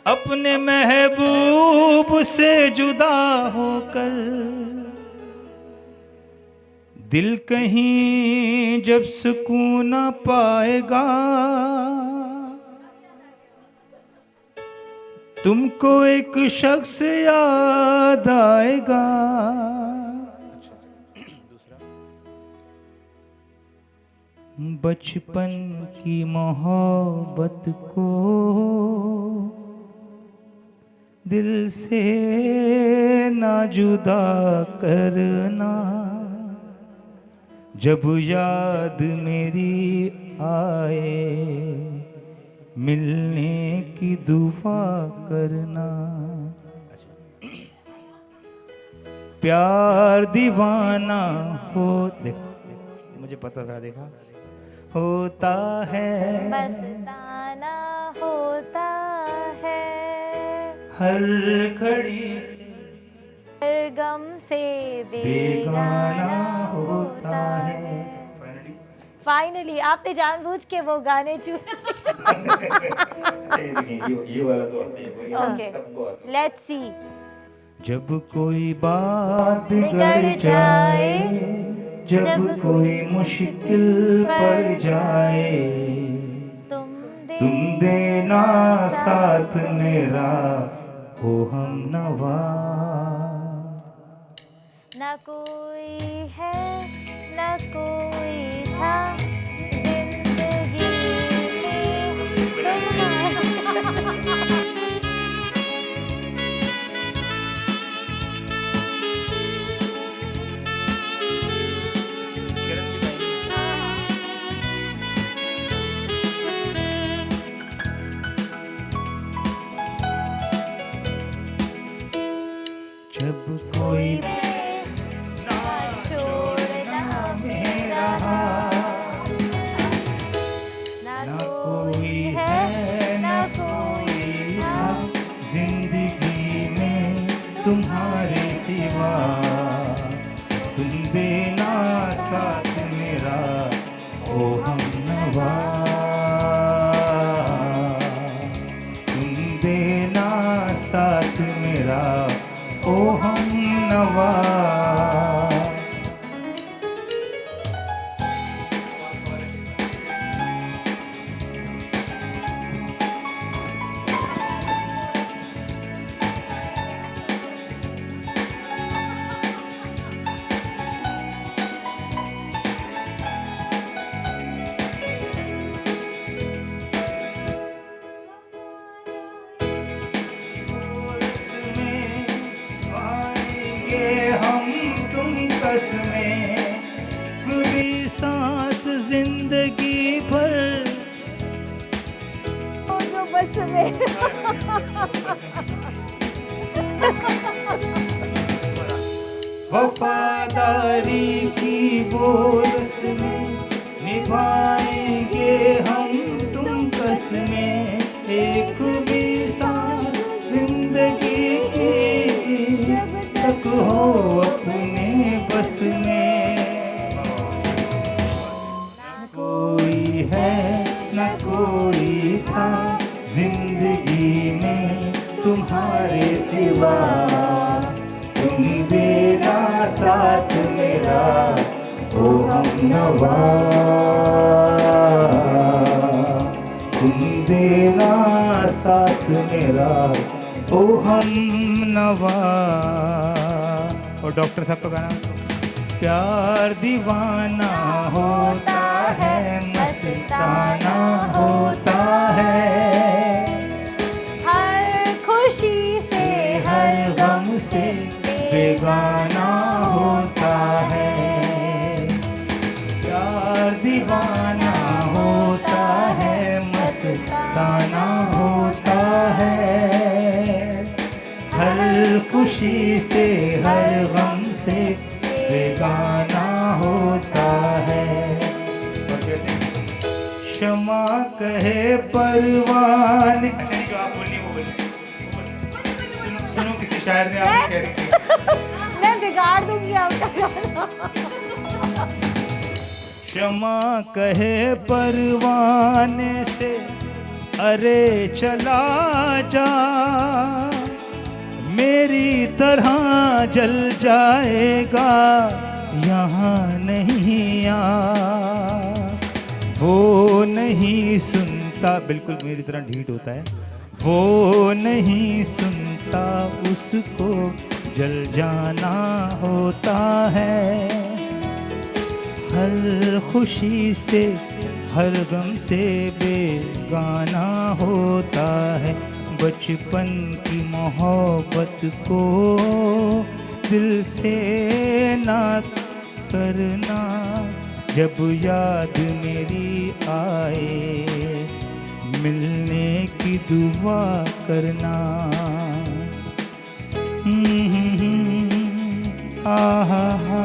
S3: अपने महबूब से जुदा होकर दिल कहीं जब सुकून ना पाएगा, तुमको एक शख्स याद आएगा। बचपन की मोहब्बत को दिल से ना जुदा करना, जब याद मेरी आए मिलने की दुआ करना। प्यार दीवाना हो, देखा मुझे पता था, देखा होता है,
S2: मस्ताना होता है,
S3: हर घड़ी से
S2: हर गम से
S3: बेगाना होता है।
S2: फाइनली आपने जानबूझ के वो गाने चुने।
S3: ये वाला तो आता है।
S2: Okay, let's see.
S3: जब कोई बात बिगड़ जाए, जब कोई मुश्किल पड़ जाए, तुम देना साथ मेरा ओ हम नवा।
S2: ना कोई है ना कोई था जिंदगी में
S3: जब कोई
S2: ना छोड़ना
S4: नवा। में कभी सांस जिंदगी भर
S1: जो बस में
S4: वफादारी की वो रस्में निभाएंगे हम तुम कसमें, एक भी सांस जिंदगी की तक हो अपने बस में। न कोई है न कोई था जिंदगी में तुम्हारे सिवा, तुम देना साथ मेरा ओ हमनवा, तुम देना साथ मेरा ओ हमनवा। और डॉक्टर साहब का गाना, प्यार दीवाना होता है मस्ताना होता है,
S2: हर खुशी से
S4: हर गम से बेगाना होता है। प्यार दीवाना होता है मस्ताना होता है, हर खुशी से हर गम से बेगाना होता है। क्षमा कहे परवाने, अच्छा नहीं जो आप बोलिए वो बोलिए। सुनो किसी शायर ने आपको कह रही थी,
S1: मैं बिगाड़ दूंगी आपका गाना।
S4: क्षमा कहे परवाने से अरे चला जा, मेरी तरह जल जाएगा यहाँ नहीं आ। वो नहीं सुनता, बिल्कुल मेरी तरह ढीठ होता है, वो नहीं सुनता उसको जल जाना होता है, हर खुशी से हर गम से बेगाना होता है। बचपन की मोहब्बत को दिल से ना करना, जब याद मेरी आए मिलने की दुआ करना। आहा हा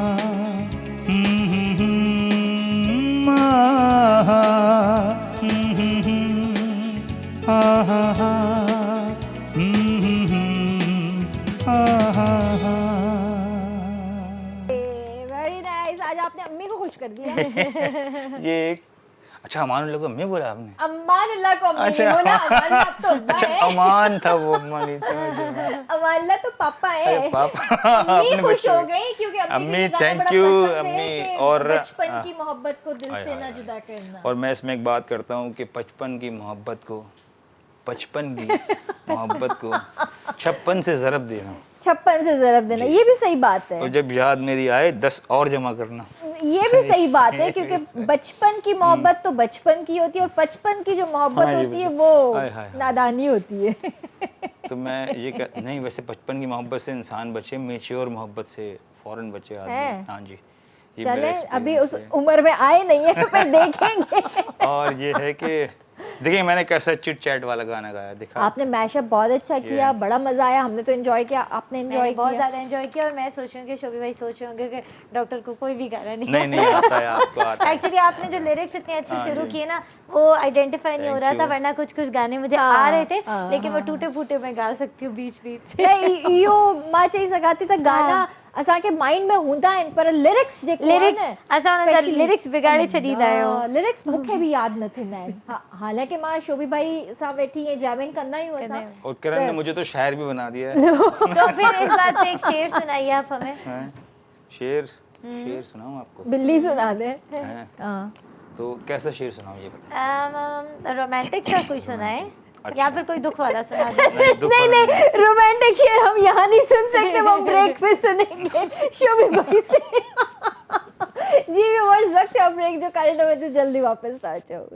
S1: वेरी नाइस, आज आपने अम्मी को खुश कर दिया।
S3: ये एक अच्छा अमान अल्लाह को अम्मी बोला आपने?
S1: अम्मान अल्लाह को अम्मी
S3: अच्छा।
S1: ने बोला, अम्मान अल्लाह तो अब्बा
S3: अच्छा
S1: है।
S3: अमान था वो, अम्मा नहीं समझ में।
S1: अम्मान अल्लाह तो पापा है।
S3: अरे पापा
S1: अम्मी
S3: अपने
S1: खुश
S3: बच्चे
S1: हो
S3: को।
S1: गई क्योंकि
S3: अम्मी
S1: के गाने
S3: थैंक
S1: बड़ा
S3: यू
S1: पसंद है
S3: अम्मी।
S1: कि
S3: और
S1: बचपन की मोहब्बत को दिल से ना जुदा करना।
S3: और मैं इसमें एक बात करता हूँ कि बचपन की मोहब्बत को 56 से ज़रब देना,
S1: 56 से ज़रब देना, ये भी सही बात है।
S3: और जब याद मेरी आए 10 और जमा करना,
S1: ये भी सही बात है क्योंकि बचपन की मोहब्बत तो बचपन की होती है और 55 की जो मोहब्बत
S3: हाँ, ये
S1: होती है
S3: भी-
S1: वो
S3: हाय, हाय, हाय।
S1: नादानी होती है।
S3: तो मैं ये नहीं, वैसे 55 की मोहब्बत से इंसान बचे, मेच्योर मोहब्बत से फ़ौरन बचे आदमी।
S1: हैं?
S3: हाँ जी, ये
S1: चले
S3: मेरा
S1: अभी
S3: experience
S1: उस
S3: है।
S1: उम्र में आए नहीं है, फिर देखेंगे।
S3: और ये है कि देखिए मैंने कैसा चिट चैट वाला गाना गाया, दिखा
S1: आपने मैशअप बहुत अच्छा किया, बड़ा मजा आया, हमने तो एंजॉय किया, आपने एंजॉय
S2: मैंने बहुत
S1: किया।
S2: ज़्यादा एंजॉय किया। और मैं सोच रही हूँ कि शोभी भाई सोच रहे होंगे कि डॉक्टर को कोई भी गाना नहीं
S3: नहीं आता है, आपको आता है।
S2: एक्चुअली आपने जो लिरिक्स इतने अच्छे
S3: हाँ
S2: शुरू
S3: जी।
S2: किए ना, वो आइडेंटिफाई नहीं हो
S3: Thank
S2: रहा था,
S3: you.
S2: वरना कुछ कुछ गाने मुझे
S1: हाँ,
S2: आ रहे थे,
S1: हाँ,
S2: लेकिन वो टूटे फूटे मैं गा सकती हूँ बीच बीच से।
S1: नहीं यो माँ चाहिए सगाती था गाना असांखे माइंड में हूंदा आहिनि पर लिरिक्स जेके
S2: लिरिक्स असां उन्हनि जा लिरिक्स बिगाड़े छॾींदा आहियूं।
S1: लिरिक्स मूंखे बि यादि न थींदा आहिनि। हालांकि मां शोभी भाई सां वेठी ईअं जैमिंग कंदा आहियूं असां।
S3: और किरण ने मुझे तो शायर भी बना दिया है।
S2: तो फिर इस बात पे एक शेर सुनाइए आप हमें।
S3: शेर सुनाऊं आपको?
S1: बिल्ली सुना दे।
S3: हाँ। तो कैसा शेर सुनाऊं ये बताइए।
S2: रोमांटिक सा कोई सुनाए या फिर कोई दुख वाला सुना दे।
S1: नहीं रोमांटिक शेर हम यहाँ नहीं सुन सकते, वो ब्रेक पे सुनेंगे शोभी भाई से। जी व्यूअर्स, वक्त है ब्रेक जो करंट अफेयर से जल्दी वापस आ जाओ।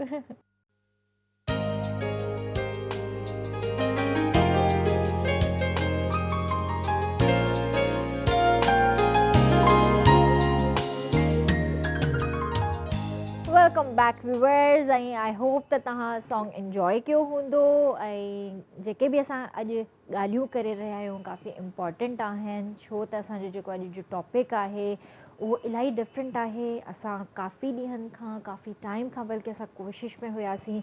S1: Welcome back viewers. I hope त तव्हां सॉन्ग एंजॉय कयो हूंदो ऐं जेके बि असां अॼु ॻाल्हियूं करे रहिया आहियूं काफ़ी इम्पॉर्टेंट आहिनि, छो त असांजो जेको अॼु जो टॉपिक आहे उहो इलाही डिफरेंट आहे। असां काफ़ी ॾींहंनि खां काफ़ी टाइम खां बल्कि असां कोशिश में हुयासीं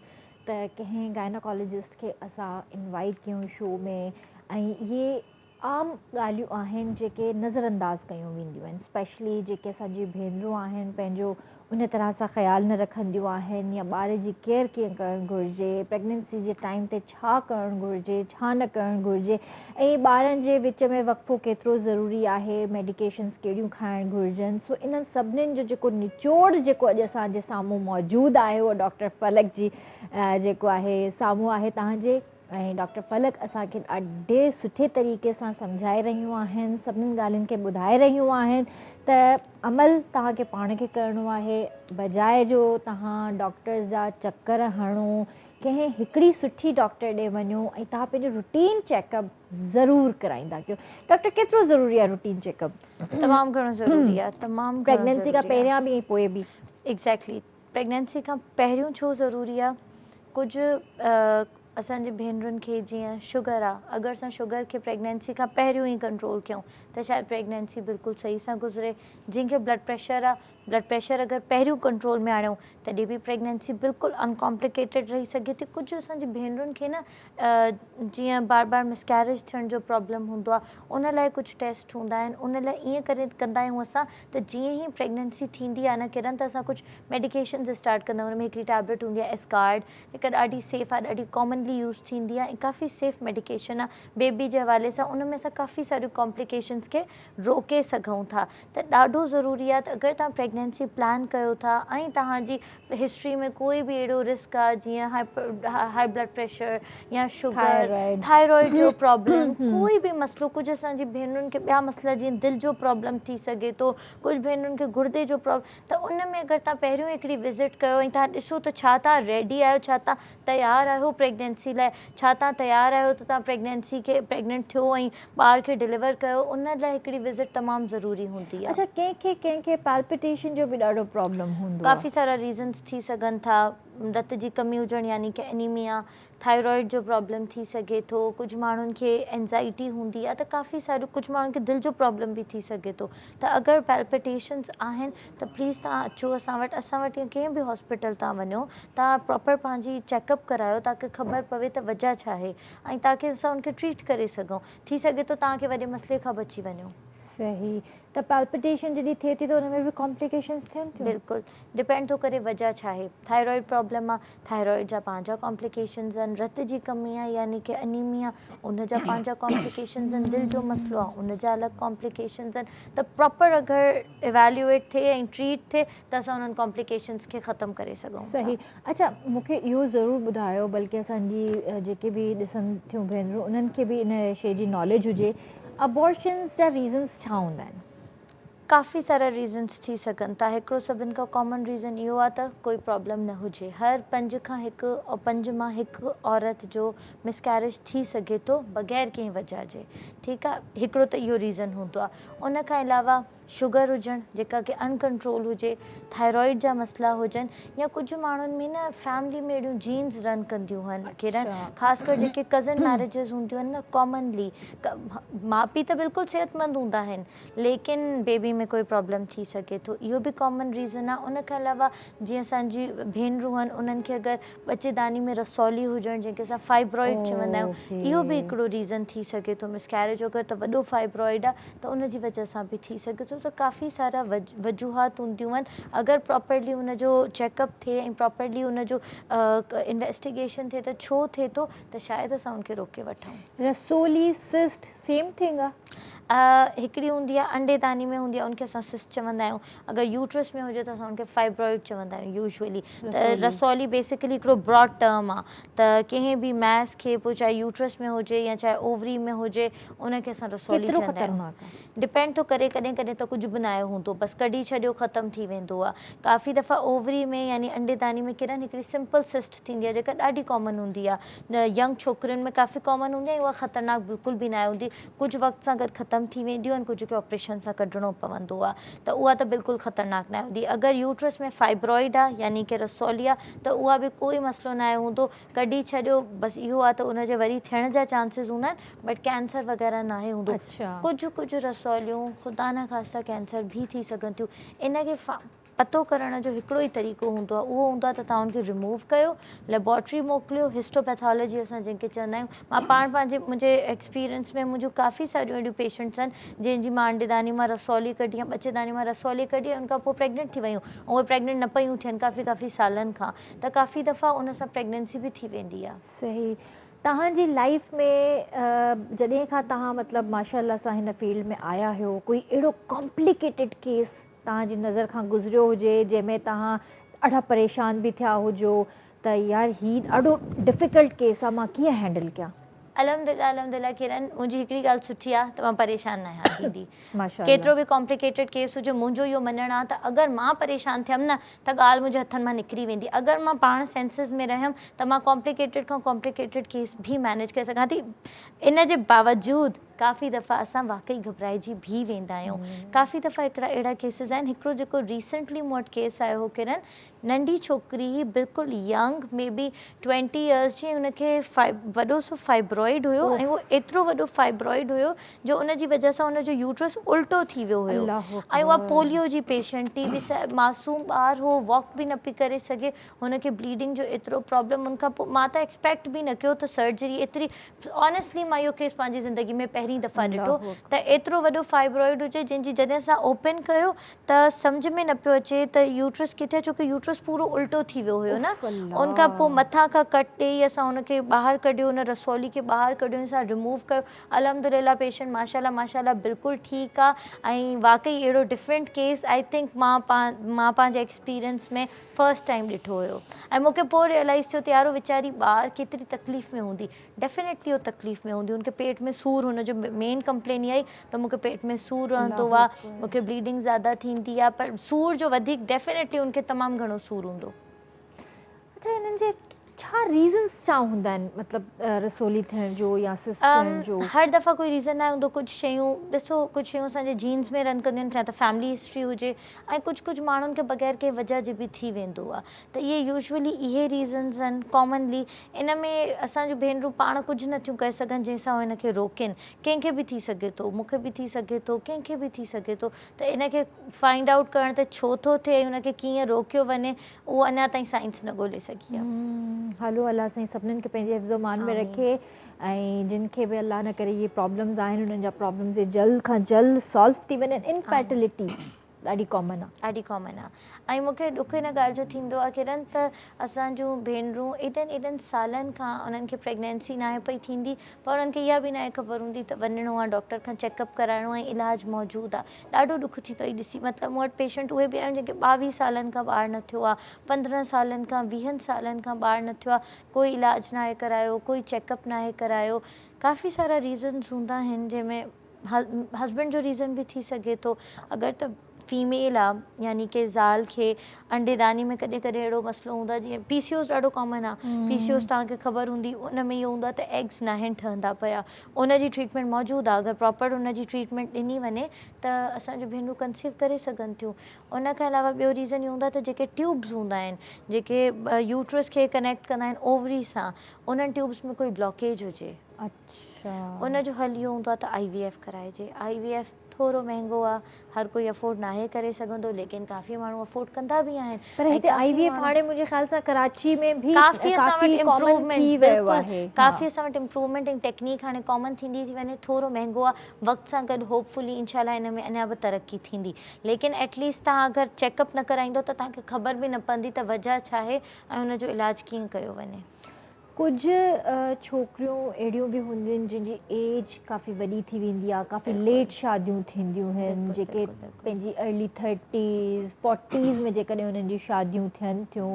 S1: त कंहिं गायनोकोलॉजिस्ट खे असां इनवाइट कयूं शो में, ऐं इहे आम ॻाल्हियूं आहिनि जेके नज़रअंदाज़ कयूं वेंदियूं आहिनि। स्पेशली जेके असांजी भेनरूं आहिनि पंहिंजो उन तरह सां ख़्यालु न रखंदियूं आहिनि, या ॿार जी केयर कीअं करणु घुरिजे, प्रेगनेंसी जे टाइम ते छा करणु घुरिजे, छा न करणु घुरिजे, ऐं ॿारनि जे विच में वक़फ़ो केतिरो ज़रूरी आहे, मेडिकेशन्स कहिड़ियूं खाइणु घुरिजनि। सो इन्हनि सभिनीनि जो जेको निचोड़ जेको अॼु असांजे साम्हूं मौजूदु आहे उहो डॉक्टर फलक जी जेको आहे साम्हूं आहे तव्हांजे। ऐं डॉक्टर फलक असांखे ॾाढे सुठे तरीक़े सां सम्झाए रहियूं आहिनि, सभिनीनि ॻाल्हियुनि खे ॿुधाए रहियूं आहिनि त अमल तव्हांखे पाण खे करिणो आहे, बजाए जो तव्हां डॉक्टर्स जा चकर हणो, कंहिं हिकिड़ी सुठी डॉक्टर ॾे वञो ऐं तव्हां पंहिंजो रूटीन चेकअप ज़रूरु कराईंदा कयो। डॉक्टर केतिरो ज़रूरी आहे रूटीन चेकअप?
S2: तमामु घणो ज़रूरी आहे, तमामु
S1: प्रेगनेंसी खां पहिरियां बि ऐं पोइ बि।
S2: एग्जैक्टली, प्रेगनेंसी खां पहिरियों छो ज़रूरी आहे? कुझु असांजी भेनरुनि खे जीअं शुगर आहे, अगरि असां शुगर खे प्रेगनेंसी खां पहिरियों ई कंट्रोल कयूं त शायदि प्रेगनेंसी बिल्कुलु सही सां गुज़रे। जंहिंखे ब्लड प्रेशर आहे, ब्लड प्रेशर अगरि पहिरियों कंट्रोल में आणियूं तॾहिं बि प्रेगनेंसी बिल्कुलु अनकॉम्प्लिकेटेड रही सघे थी। कुझु असांजी भेनरुनि खे न जीअं बार बार मिसकैरेज थियण जो प्रॉब्लम हूंदो आहे, उन लाइ कुझु टेस्ट हूंदा आहिनि। उन लाइ ईअं करे कंदा आहियूं असां त जीअं ई प्रेगनेंसी थींदी आहे न किरण, त असां कुझु मेडिकेशन्स स्टार्ट कंदा आहियूं। उन में हिकिड़ी टैबलेट हूंदी आहे एस्कार्ड, जेका ॾाढी सेफ आहे, ॾाढी कॉमनली यूज़ थींदी आहे ऐं काफ़ी सेफ मेडिकेशन आहे। बेबी जे हवाले सां उन में असां काफ़ी सारियूं कॉम्प्लिकेशन्स खे रोके सघूं था। त ॾाढो ज़रूरी आहे त अगरि तव्हां प्रेगनेंसी प्लान कयो था ऐं तव्हांजी हिस्ट्री में कोई बि अहिड़ो रिस्क आहे जीअं हाई ब्लड प्रेशर या शुगर, थायराइड जो प्रॉब्लम, कोई बि मसइलो, कुझु असांजी भेनरुनि खे ॿिया मसइला जीअं दिलि जो प्रॉब्लम थी सघे थो, कुझु भेनरुनि खे गुर्दे जो प्रॉब्लम, त उन में अगरि तव्हां पहिरियों हिकिड़ी विज़िट कयो ऐं तव्हां ॾिसो त छा तव्हां रेडी आहियो, छा तव्हां तयारु आहियो प्रेगनेंसी लाइ, छा तव्हां तयारु आहियो त तव्हां प्रेगनेंसी खे प्रेगनेंट थियो ऐं ॿार खे डिलीवर कयो, उन लाइ हिकिड़ी विज़िट तमामु ज़रूरी हूंदी आहे।
S1: अच्छा, कंहिंखे पैल्पिटेशन जो बि ॾाढो प्रॉब्लम हूंदो आहे?
S2: काफ़ी सारा रीज़न्स थी सघनि था। रत जी कमी हुजणु यानी कि एनीमिया, थायराइड जो प्रॉब्लम थी सघे थो, कुझु माण्हुनि खे एंज़ाइटी हूंदी आहे, त काफ़ी सारियूं, कुझु माण्हुनि खे दिलि जो प्रॉब्लम बि थी सघे थो। त अगरि पैल्पिटेशन्स आहिनि त प्लीज़ तव्हां अचो असां वटि या कंहिं बि हॉस्पिटल तव्हां वञो, तव्हां प्रॉपर पंहिंजी चेकअप करायो ताकी ख़बर पवे त वजह छा आहे ऐं ताकी असां उनखे ट्रीट करे सघूं। थी सघे थो तव्हांखे वॾे मसइले खां बची वञो।
S1: सही। त पैल्पिटेशन जॾहिं थिए थी त हुन में बि कॉम्प्लिकेशन्स थियनि थियूं?
S2: बिल्कुलु, डिपेंड थो करे वजह छा आहे। थायराइड प्रॉब्लम आहे, थायराइड जा पंहिंजा कॉम्प्लिकेशन्स आहिनि। रत जी कमी आहे यानी कि एनीमिया, उन जा पंहिंजा कॉम्प्लिकेशन्स आहिनि। दिलि जो मसइलो आहे, उन जा अलॻि कॉम्प्लिकेशन्स आहिनि। त प्रॉपर अगरि इवेल्युएट थिए ऐं ट्रीट थिए त असां उन्हनि कॉम्प्लिकेशन्स खे ख़तमु करे सघूं।
S1: सही। अच्छा, मूंखे इहो ज़रूरु ॿुधायो, बल्कि असांजी जेके बि ॾिसनि थियूं भेनरूं उन्हनि खे बि इन शइ जी नॉलेज हुजे, अबॉर्शन्स जा रीज़न्स छा हूंदा आहिनि?
S2: काफ़ी सारा रीज़न्स थी सघनि था। हिकिड़ो सभिनि खां कॉमन रीज़न इहो आहे त कोई प्रॉब्लम न हुजे। हर 5 मां हिकु औरत जो मिसकैरेज थी सघे थो बग़ैर कंहिं वजह जे। ठीकु आहे, हिकिड़ो त इहो रीज़न हूंदो आहे। उन खां अलावा शुगर हुजनि जेका कि अनकंट्रोल हुजे, थायराइड जा मसला हुजनि, या कुझु माण्हुनि में न फैमिली में अहिड़ियूं जीन्स रन कंदियूं आहिनि किरण, ख़ासि कर जेके कज़न मैरिजेस हूंदियूं आहिनि न कॉमनली, माउ पीउ त बिल्कुलु सेहतमंद हूंदा आहिनि लेकिन बेबी में कोई प्रॉब्लम थी सघे थो, इहो बि कॉमन रीज़न आहे। उन खां अलावा जीअं असांजी भेनरूं आहिनि उन्हनि खे अगरि बच्चेदानी में रसौली हुजणु जंहिंखे असां फाइब्रॉइड चवंदा आहियूं, इहो बि हिकिड़ो रीज़न थी सघे थो। मिसकैरेज अगरि त वॾो फाइब्रॉइड आहे त उन जी वजह सां बि थी सघे थो। त काफ़ी सारा वजूहात हूंदियूं आहिनि। अगरि प्रॉपरली उनजो चेकअप थिए ऐं प्रॉपरली उनजो इन्वेस्टिगेशन थिए त छो थिए थो त शायदि असां उनखे रोके वठूं।
S1: रसोली सिस्ट सेम थिंग आहे?
S2: हिकिड़ी हूंदी आहे अंडेदानी में हूंदी आहे, उनखे असां सिस्ट चवंदा आहियूं। अगरि यूट्रस में हुजे त असां उनखे फाइब्रॉइड चवंदा आहियूं यूजुअली। त रसौली बेसिकली हिकिड़ो ब्रॉड टर्म आहे, त कंहिं बि मैस खे पोइ चाहे यूट्रस में हुजे या चाहे ओवरी में हुजे उनखे असां रसौली चवंदा आहियूं। डिपेंड थो करे, कॾहिं कॾहिं त कुझु बि न आयो हूंदो, बसि कढी छॾियो ख़तमु थी वेंदो आहे। काफ़ी दफ़ा ओवरी में यानी अंडेदानी में किरण हिकिड़ी सिंपल सिस्ट थींदी आहे जेका ॾाढी कॉमन हूंदी आहे, यंग छोकिरियुनि में काफ़ी कॉमन हूंदी आहे, उहा ख़तरनाक बिल्कुलु बि न हूंदी, कुझु वक़्त सां गॾु ख़तमु थी वेंदियूं आहिनि, कुझु खे ऑपरेशन सां कढणो पवंदो आहे, त उहा त बिल्कुलु ख़तरनाक न हूंदी। अगरि यूट्रस में फाइब्रॉइड आहे यानी कि रसौली आहे त उहा बि कोई मसइलो न आहे हूंदो, कढी छॾियो, बसि इहो आहे त उनजे वरी थियण जा चांसिस हूंदा आहिनि, बट कैंसर वग़ैरह न आहे हूंदो। कुझु रसौलियूं ख़ुदा न ख़ास्ता कैंसर भी थी सघनि थियूं। इनखे पतो करण जो हिकिड़ो ई तरीक़ो हूंदो आहे, उहो हूंदो आहे त तव्हां उनखे रिमूव कयो, लेबॉर्ट्री मोकिलियो, हिस्टोपैथोलॉजी असां जंहिंखे चवंदा आहियूं। मां पाण मुंहिंजे एक्सपीरियंस में मुंहिंजूं काफ़ी सारियूं अहिड़ियूं पेशेंट्स आहिनि जंहिंजी मां अंडेदानी मां रसौली कढी या बच्चेदानी मां रसौली कढी, उनखां पोइ प्रेग्नेंट थी वियूं, ऐं उहे प्रेग्नेंट न पियूं थियनि काफ़ी सालनि खां, त काफ़ी दफ़ा उन सां प्रेगनेंसी बि थी वेंदी आहे।
S1: सही। तव्हांजी लाइफ में जॾहिं खां तव्हां मतिलबु माशाअल्लाह सां हिन फील्ड में आया आहियो, कोई अहिड़ो कॉम्प्लिकेटेड केस तव्हांजी नज़र खां गुज़रियो हुजे जंहिंमें तव्हां ॾाढा परेशान बि थिया हुजो त यार हीउ ॾाढो डिफ़िकल्ट केस आहे, मां कीअं हैंडल कयां?
S2: अल्हम्दुलिल्लाह किरण, मुंहिंजी हिकिड़ी ॻाल्हि सुठी आहे त मां परेशान न आहियां दीदी। केतिरो बि कॉम्प्लिकेटेड केस हुजे, मुंहिंजो इहो मञणु आहे त अगरि मां परेशान थियमि न त ॻाल्हि मुंहिंजे हथनि मां निकिरी वेंदी। अगरि मां पाण सेंसिस में रहियमि त मां कॉम्प्लिकेटेड खां कॉम्प्लिकेटेड केस बि मैनेज करे सघां थी। इन जे बावजूदि काफ़ी दफ़ा असां वाकई घबराइजी भी वेंदा आहियूं। काफ़ी दफ़ा हिकिड़ा अहिड़ा केसिस आहिनि, हिकिड़ो जेको रिसेंटली मूं वटि केस आयो हो किरण, नंढी छोकिरी ही बिल्कुलु यंग मे बी 20 इयर्स जी, हुनखे वॾो सो फाइब्रॉइड हुयो, ऐं उहो एतिरो वॾो फाइब्रॉइड हुयो जो उनजी वजह सां उनजो यूट्रस उल्टो थी वियो हुयो, ऐं उहा पोलियो जी पेशेंट थी, मासूम ॿार हो, वॉक बि न पई करे सघे, हुनखे ब्लीडिंग जो एतिरो प्रॉब्लम। उनखां पोइ मां त एक्सपेक्ट बि न कयो त सर्जरी एतिरी, ऑनेस्टली मां इहो केस पंहिंजी ज़िंदगी में पहिरीं दफ़ा ॾिठो त एतिरो वॾो फाइब्रॉइड हुजे जंहिंजी जॾहिं असां ओपन कयो त सम्झ में न पियो अचे त यूट्रस किथे आहे, छोकी यूट्रस पूरो उल्टो थी वियो हुयो न। उनखां पोइ मथां खां कट ॾेई असां हुनखे ॿाहिरि कढियो, हुन रसौली खे ॿाहिरि कढियो, असां रिमूव कयो। अल्हम्दुलिल्लाह पेशेंट माशाअल्लाह बिल्कुलु ठीकु आहे, ऐं वाकई अहिड़ो डिफरेंट केस आई थिंक मां पंहिंजे एक्सपीरियंस में फर्स्ट टाइम ॾिठो हुयो। ऐं मूंखे पोइ रियलाइज़ थियो त यारो वीचारी ॿार केतिरी तकलीफ़ में हूंदी, डेफिनेटली उहो तकलीफ़ में हूंदी, उनखे पेट में सूर, हुनजो मेन कंप्लेन इहा ई त मूंखे पेट में सूर रहंदो आहे, मूंखे ब्लीडिंग ज़्यादा थींदी आहे, पर सूर जो वधीक डेफिनेटली उनखे तमामु घणो सूर हूंदो।
S1: अच्छा, हिननि जे छा रीज़न्स छा हूंदा आहिनि, मतिलबु रसोली थियण जो या सिस्ट थियण जो?
S2: हर दफ़ा कोई रीज़न न हूंदो। कुझु शयूं ॾिसो, कुझु शयूं असांजे जीन्स में रन कंदियूं आहिनि, छा त फैमिली हिस्ट्री हुजे, ऐं कुझु माण्हुनि खे बग़ैर कंहिं वजह जे बि थी वेंदो आहे, त इहे यूजुअली इहे रीज़न्स आहिनि कॉमनली। इन में असांजूं भेनरूं पाण कुझु नथियूं करे सघनि जंहिंसां उहो हिनखे रोकनि। कंहिंखे बि थी सघे थो, मूंखे बि थी सघे थो, कंहिंखे बि थी सघे थो, त इनखे फाइंड आउट करण ते छो थो थिए, उनखे कीअं रोकियो वञे, उहो अञा ताईं साइंस न ॻोल्हे सघी आहे।
S1: हलो, अल्लाह साईं सभिनीनि खे पंहिंजे हिफ़्ज़ो मान में रखे, ऐं जिन खे बि अल्लाह न करे इहे प्रॉब्लम्स आहिनि उन्हनि जा प्रॉब्लम्स जल्द खां जल्द सॉल्व थी वञनि। इनफर्टिलिटी ॾाढी कॉमन आहे।
S2: ऐं मूंखे ॾुख हिन ॻाल्हि जो थींदो आहे किरण त असांजूं भेनरूं एॾनि सालनि खां उन्हनि खे प्रेगनेंसी न आहे पई थींदी, पर उन्हनि खे इहा बि न आहे ख़बर हूंदी त वञिणो आहे डॉक्टर खां, चेकअप कराइणो आहे, इलाजु मौजूदु आहे। ॾाढो ॾुख थी थो ॾिसी, मतिलबु मूं वटि पेशेंट उहे बि आहिनि जंहिंखे 22 सालनि खां ॿारु न थियो आहे, 15 सालनि खां 20 सालनि खां ॿारु न थियो आहे, कोई इलाजु न आहे करायो, कोई चेकअप न आहे करायो। काफ़ी सारा रीज़न्स हूंदा आहिनि जंहिंमें हस्बैंड जो रीज़न बि थी सघे थो। अगरि त फीमेल आहे यानी कि ज़ाल खे अंडेदानी में कॾहिं कॾहिं अहिड़ो मसइलो हूंदो आहे जीअं PCOS ॾाढो कॉमन आहे। PCOS तव्हांखे ख़बर हूंदी, उन में इहो हूंदो आहे त एग्स नाहिनि ठहंदा पिया, उन जी ट्रीटमेंट मौजूदु आहे। अगरि प्रॉपर उन जी ट्रीटमेंट ॾिनी वञे त असांजो भेनरूं कंसीव करे सघनि थियूं। उन खां अलावा ॿियो रीज़न इहो हूंदो आहे त जेके ट्यूब्स हूंदा आहिनि जेके यूट्रस खे कनेक्ट कंदा आहिनि ओवरी सां, उन्हनि ट्यूब्स में कोई ब्लॉकेज हुजे, उन जो हल इहो हूंदो आहे त IVF कराइजे। IVF थोरो महांगो आहे, हर कोई अफोर्ड नाहे करे सघंदो, लेकिन काफ़ी माण्हू अफोर्ड कंदा बि आहिनि।
S1: पर हिते IVF हाणे मुंहिंजे ख़्याल सां कराची में भी
S2: काफ़ी असां वटि इम्प्रूवमेंट,
S1: बिल्कुलु
S2: काफ़ी असां वटि इम्प्रूवमेंट ऐं टेक्नीक हाणे कॉमन थींदी थी वञे। थोरो महांगो आहे, वक़्त सां गॾु होपफुली इंशाल्लाह इन में अञा बि तरक़ी थींदी, लेकिन एटलीस्ट तव्हां अगरि चेकअप न कराईंदो त तव्हांखे ख़बर बि न पवंदी त वजह छा आहे ऐं उन जो इलाजु कीअं कयो वञे।
S1: कुझु छोकिरियूं अहिड़ियूं बि हूंदियूं आहिनि जिन जी एज काफ़ी वॾी थी वेंदी आहे, काफ़ी लेट शादियूं थींदियूं आहिनि, जेके पंहिंजी अर्ली 30s 40s में जेकॾहिं उन्हनि जी शादियूं थियनि थियूं,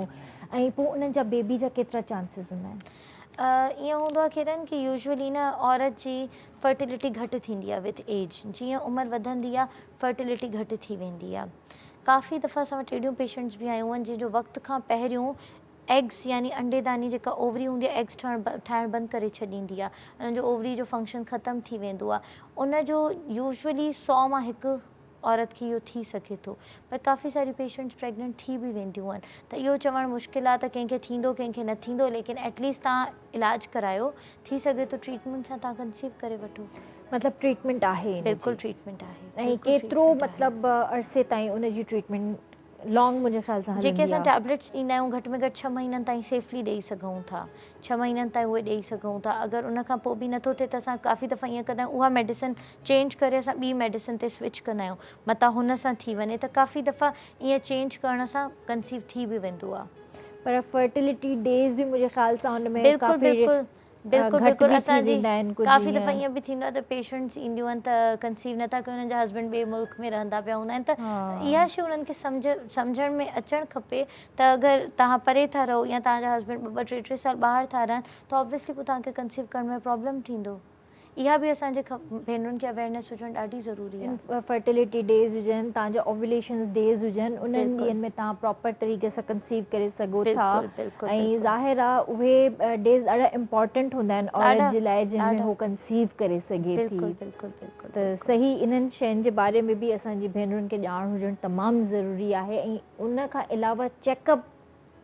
S1: ऐं पोइ उन्हनि जा बेबी जा केतिरा चांसिस हूंदा आहिनि?
S2: ईअं हूंदो आहे किरण कि यूजुअली न औरत जी फर्टिलिटी घटि थींदी आहे विथ एज, जीअं उमिरि वधंदी आहे फर्टिलिटी घटि थी वेंदी आहे। काफ़ी दफ़ा असां वटि अहिड़ियूं पेशेंट्स बि आयूं आहिनि जंहिंजो वक़्त खां पहिरियों एग्स यानी अंडेदानी जेका ओवरी हूंदी आहे एग्स ठाहिणु बंदि करे छॾींदी आहे, उन्हनि जो ओवरी जो फंक्शन ख़तमु थी वेंदो आहे। उनजो यूजुअली 100 मां हिकु औरत खे इहो थी सघे थो, पर काफ़ी सारी पेशेंट्स प्रेग्नेंट थी बि वेंदियूं आहिनि। त इहो चवणु मुश्किल आहे त कंहिंखे थींदो कंहिंखे न थींदो, लेकिन एटलीस्ट तव्हां इलाजु करायो, थी सघे तो ट्रीटमेंट सां तव्हां कंसीव करे वठो।
S1: मतिलबु ट्रीटमेंट आहे?
S2: बिल्कुलु ट्रीटमेंट आहे।
S1: ऐं केतिरो मतिलबु अरसे ताईं उन जी ट्रीटमेंट लॉन्ग मुंहिंजे ख़्याल सां
S2: जेके असां टैबलेट्स ॾींदा आहियूं घटि में घटि 6 महीननि ताईं सेफली ॾेई सघूं था, 6 महीननि ताईं उहे ॾेई सघूं था। अगरि उन खां पोइ बि नथो थिए त असां काफ़ी दफ़ा ईअं कंदा आहियूं उहा मेडिसिन चेंज करे असां ॿी मेडिसिन ते स्विच कंदा आहियूं, मतां हुन सां थी वञे त काफ़ी दफ़ा ईअं चेंज करण सां कंसीव थी बि वेंदो आहे।
S1: पर फर्टिलिटी डेज़ बि मुंहिंजे ख़्याल सां हुन में
S2: बिल्कुलु बिल्कुलु बिल्कुलु बिल्कुलु असांजी काफ़ी दफ़ा
S1: ईअं
S2: ईअं बि थींदो आहे त पेशेंट्स ईंदियूं आहिनि त कंसीव नथा कनि, हुननि जा हस्बैंड ॿिए मुल्क में रहंदा पिया हूंदा आहिनि, त इहा शइ उन्हनि खे सम्झण में अचणु खपे त अगरि तव्हां परे था रहो या तव्हांजा हस्बैंड 2-2, 3-3 साल ॿाहिरि था रहनि त ऑब्वियसली पोइ तव्हांखे कंसीव करण में प्रॉब्लम थींदो। इहा बि असांजे भेनरुनि खे अवेयरनेस हुजणु ॾाढी ज़रूरी आहे।
S1: फर्टिलिटी डेज़ हुजनि, तव्हांजा ओव्यूलेशंस डेज़ हुजनि, उन्हनि ॾींहंनि में तव्हां प्रॉपर तरीक़े सां कंसीव करे सघो था। ऐं ज़ाहिर आहे उहे डेज़ ॾाढा इम्पॉर्टेंट हूंदा आहिनि औरत जे लाइ जिन में हू कंसीव करे सघे थी। त सही इन्हनि शयुनि जे बारे में बि असांजी भेनरुनि खे ॼाण हुजणु तमामु ज़रूरी आहे। ऐं उन खां अलावा चेकअप,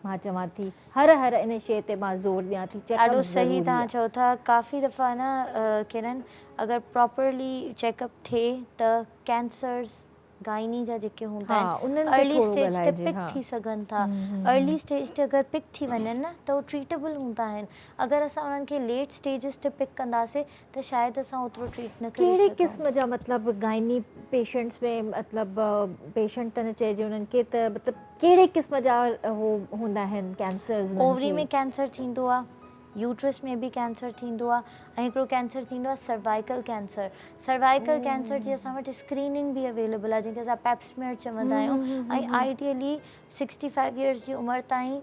S1: मां चवां थी हर इन शइ ते मां ज़ोर ॾियां थी,
S2: ॾाढो सही तव्हां चओ था। काफ़ी दफ़ा न किरण अगरि प्रॉपरली चेकअप थिए त कैंसर्स गाइनी जा जेके हूंदा आहिनि अर्ली स्टेज ते पिक थी सघनि था। अर्ली स्टेज ते अगरि पिक थी वञनि न त उहे ट्रीटेबल हूंदा आहिनि। अगरि असां उन्हनि खे लेट स्टेजिस ते पिक कंदासीं त शायदि असां ओतिरो ट्रीट न करे सघूं।
S1: कहिड़े क़िस्म जा मतिलबु गाइनी पेशेंट्स में मतिलबु पेशेंट त न चइजे उन्हनि खे, त मतिलबु कहिड़े क़िस्म जा हो हूंदा आहिनि कैंसर्स?
S2: ओवरी में कैंसर थींदो आहे, यूट्रस में बि कैंसर थींदो आहे, ऐं हिकिड़ो कैंसर थींदो आहे सर्वाइकल कैंसर। सर्वाइकल कैंसर जी असां वटि स्क्रीनिंग बि अवेलेबल आहे जंहिंखे असां पेप्समेयर चवंदा आहियूं। ऐं आइडियली 65 ईयर्स जी उमिरि ताईं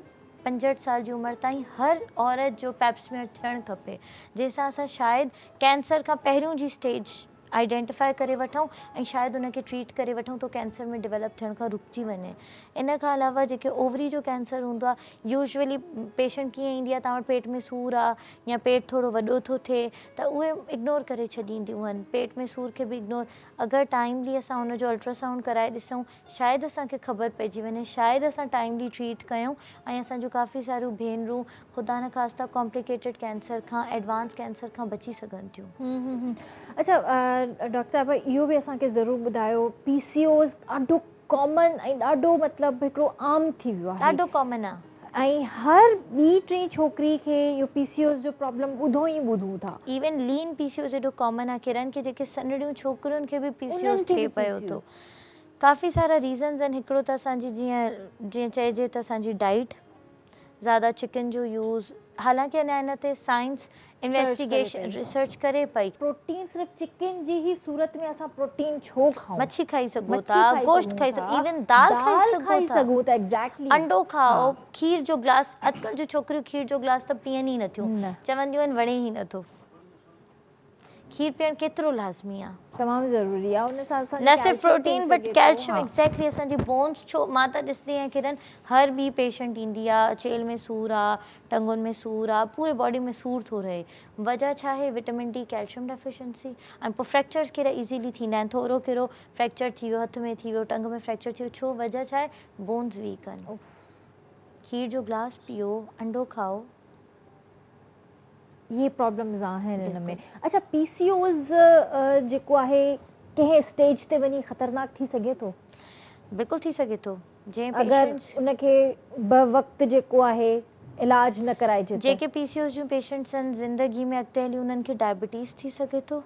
S2: 65 साल जी उमिरि ताईं हर औरत जो पेप्समेयर थियणु खपे, जंहिंसां असां शायदि कैंसर खां पहिरियों जी स्टेज आइडेंटिफाई करे वठूं ऐं शायदि उनखे ट्रीट करे वठूं तो कैंसर में डेवलप थियण खां रुकिजी वञे। इन खां अलावा जेके ओवरी जो कैंसर हूंदो आहे, यूजुअली पेशेंट कीअं ईंदी आहे, तव्हां वटि पेट में सूरु आहे या पेट थोरो वॾो थो थिए त उहे इग्नोर करे छॾींदियूं आहिनि। पेट में सूर खे बि इग्नोर, अगरि टाइमली असां हुनजो अल्ट्रासाउंड कराए ॾिसूं शायदि असांखे ख़बर पइजी वञे, शायदि असां टाइमली ट्रीट कयूं ऐं असांजूं काफ़ी सारियूं भेनरूं ख़ुदा न ख़ास्ता कॉम्प्लिकेटेड कैंसर खां, एडवांस कैंसर खां बची सघनि थियूं।
S1: अच्छा डॉक्टर साहिबा, इहो बि असांखे ज़रूरु ॿुधायो, PCOS ॾाढो कॉमन ऐं ॾाढो मतिलबु हिकिड़ो आम थी वियो आहे,
S2: ॾाढो कॉमन आहे
S1: ऐं हर ॿी टी छोकिरी खे इहो PCOS जो प्रॉब्लम ॿुधूं था।
S2: इवन लीन PCOS एॾो कॉमन आहे किरण कि जेके सन्हड़ियूं छोकिरियुनि खे बि PCOS थिए पियो थो। काफ़ी सारा रीज़न्स आहिनि। हिकिड़ो त असांजी जीअं चइजे त असांजी डाइट, ज़्यादा चिकन जो यूज़, हालांकि अञा इन ते साइंस इन्वेस्टिगेशन रिसर्च करे पई।
S1: प्रोटीन सिर्फ़ चिकन जी ही सूरत में असां प्रोटीन छो खाऊं?
S2: मच्छी खाई सघो था, गोश्त खाई सघो, इवन दाल खाई सघो था,
S1: एग्जैक्टली
S2: अंडो खाओ, खीर जो ग्लास, अॼुकल्ह जो छोकिरियूं खीर जो ग्लास त पीअनि ई नथियूं, चवंदियूं आहिनि वणे ई नथो। खीर पीअण केतिरो लाज़मी आहे।
S1: तमामु ज़रूरी आहे, उन सां
S2: न सिर्फ प्रोटीन बट कैल्शियम एग्जैक्टली असांजी बोन्स छो मां त ॾिसंदी आहियां किरण हर ॿी पेशेंट ईंदी आहे चेल में सूरु आहे टंगुनि में सूरु आहे पूरे बॉडी में सूरु थो रहे वजह छा आहे विटामिन डी कैल्शियम डेफिशिएंसी ऐं पोइ फ्रैक्चर्स कहिड़ा इज़ीली थींदा आहिनि थोरो कहिड़ो फ्रैक्चर थी वियो हथ में थी वियो टंग में फ्रैक्चर थी वियो छो वजह छा आहे बोन्स वीक आहिनि। खीर जो ग्लास पियो अंडो खाओ
S1: ये प्रॉब्लम्स आहिनि हिन में। अच्छा पीसीओज़ जेको आहे कंहिं स्टेज ते वञी ख़तरनाक थी सघे थो?
S2: बिल्कुलु थी सघे थो जंहिं
S1: अगरि
S2: पेशेंट्स
S1: उनखे बवक़्तु जेको आहे इलाज न कराइजे
S2: जेके पीसीओ जूं पेशेंट्स आहिनि ज़िंदगी में अॻिते हली उन्हनि खे डायबिटीज़ थी सघे थो।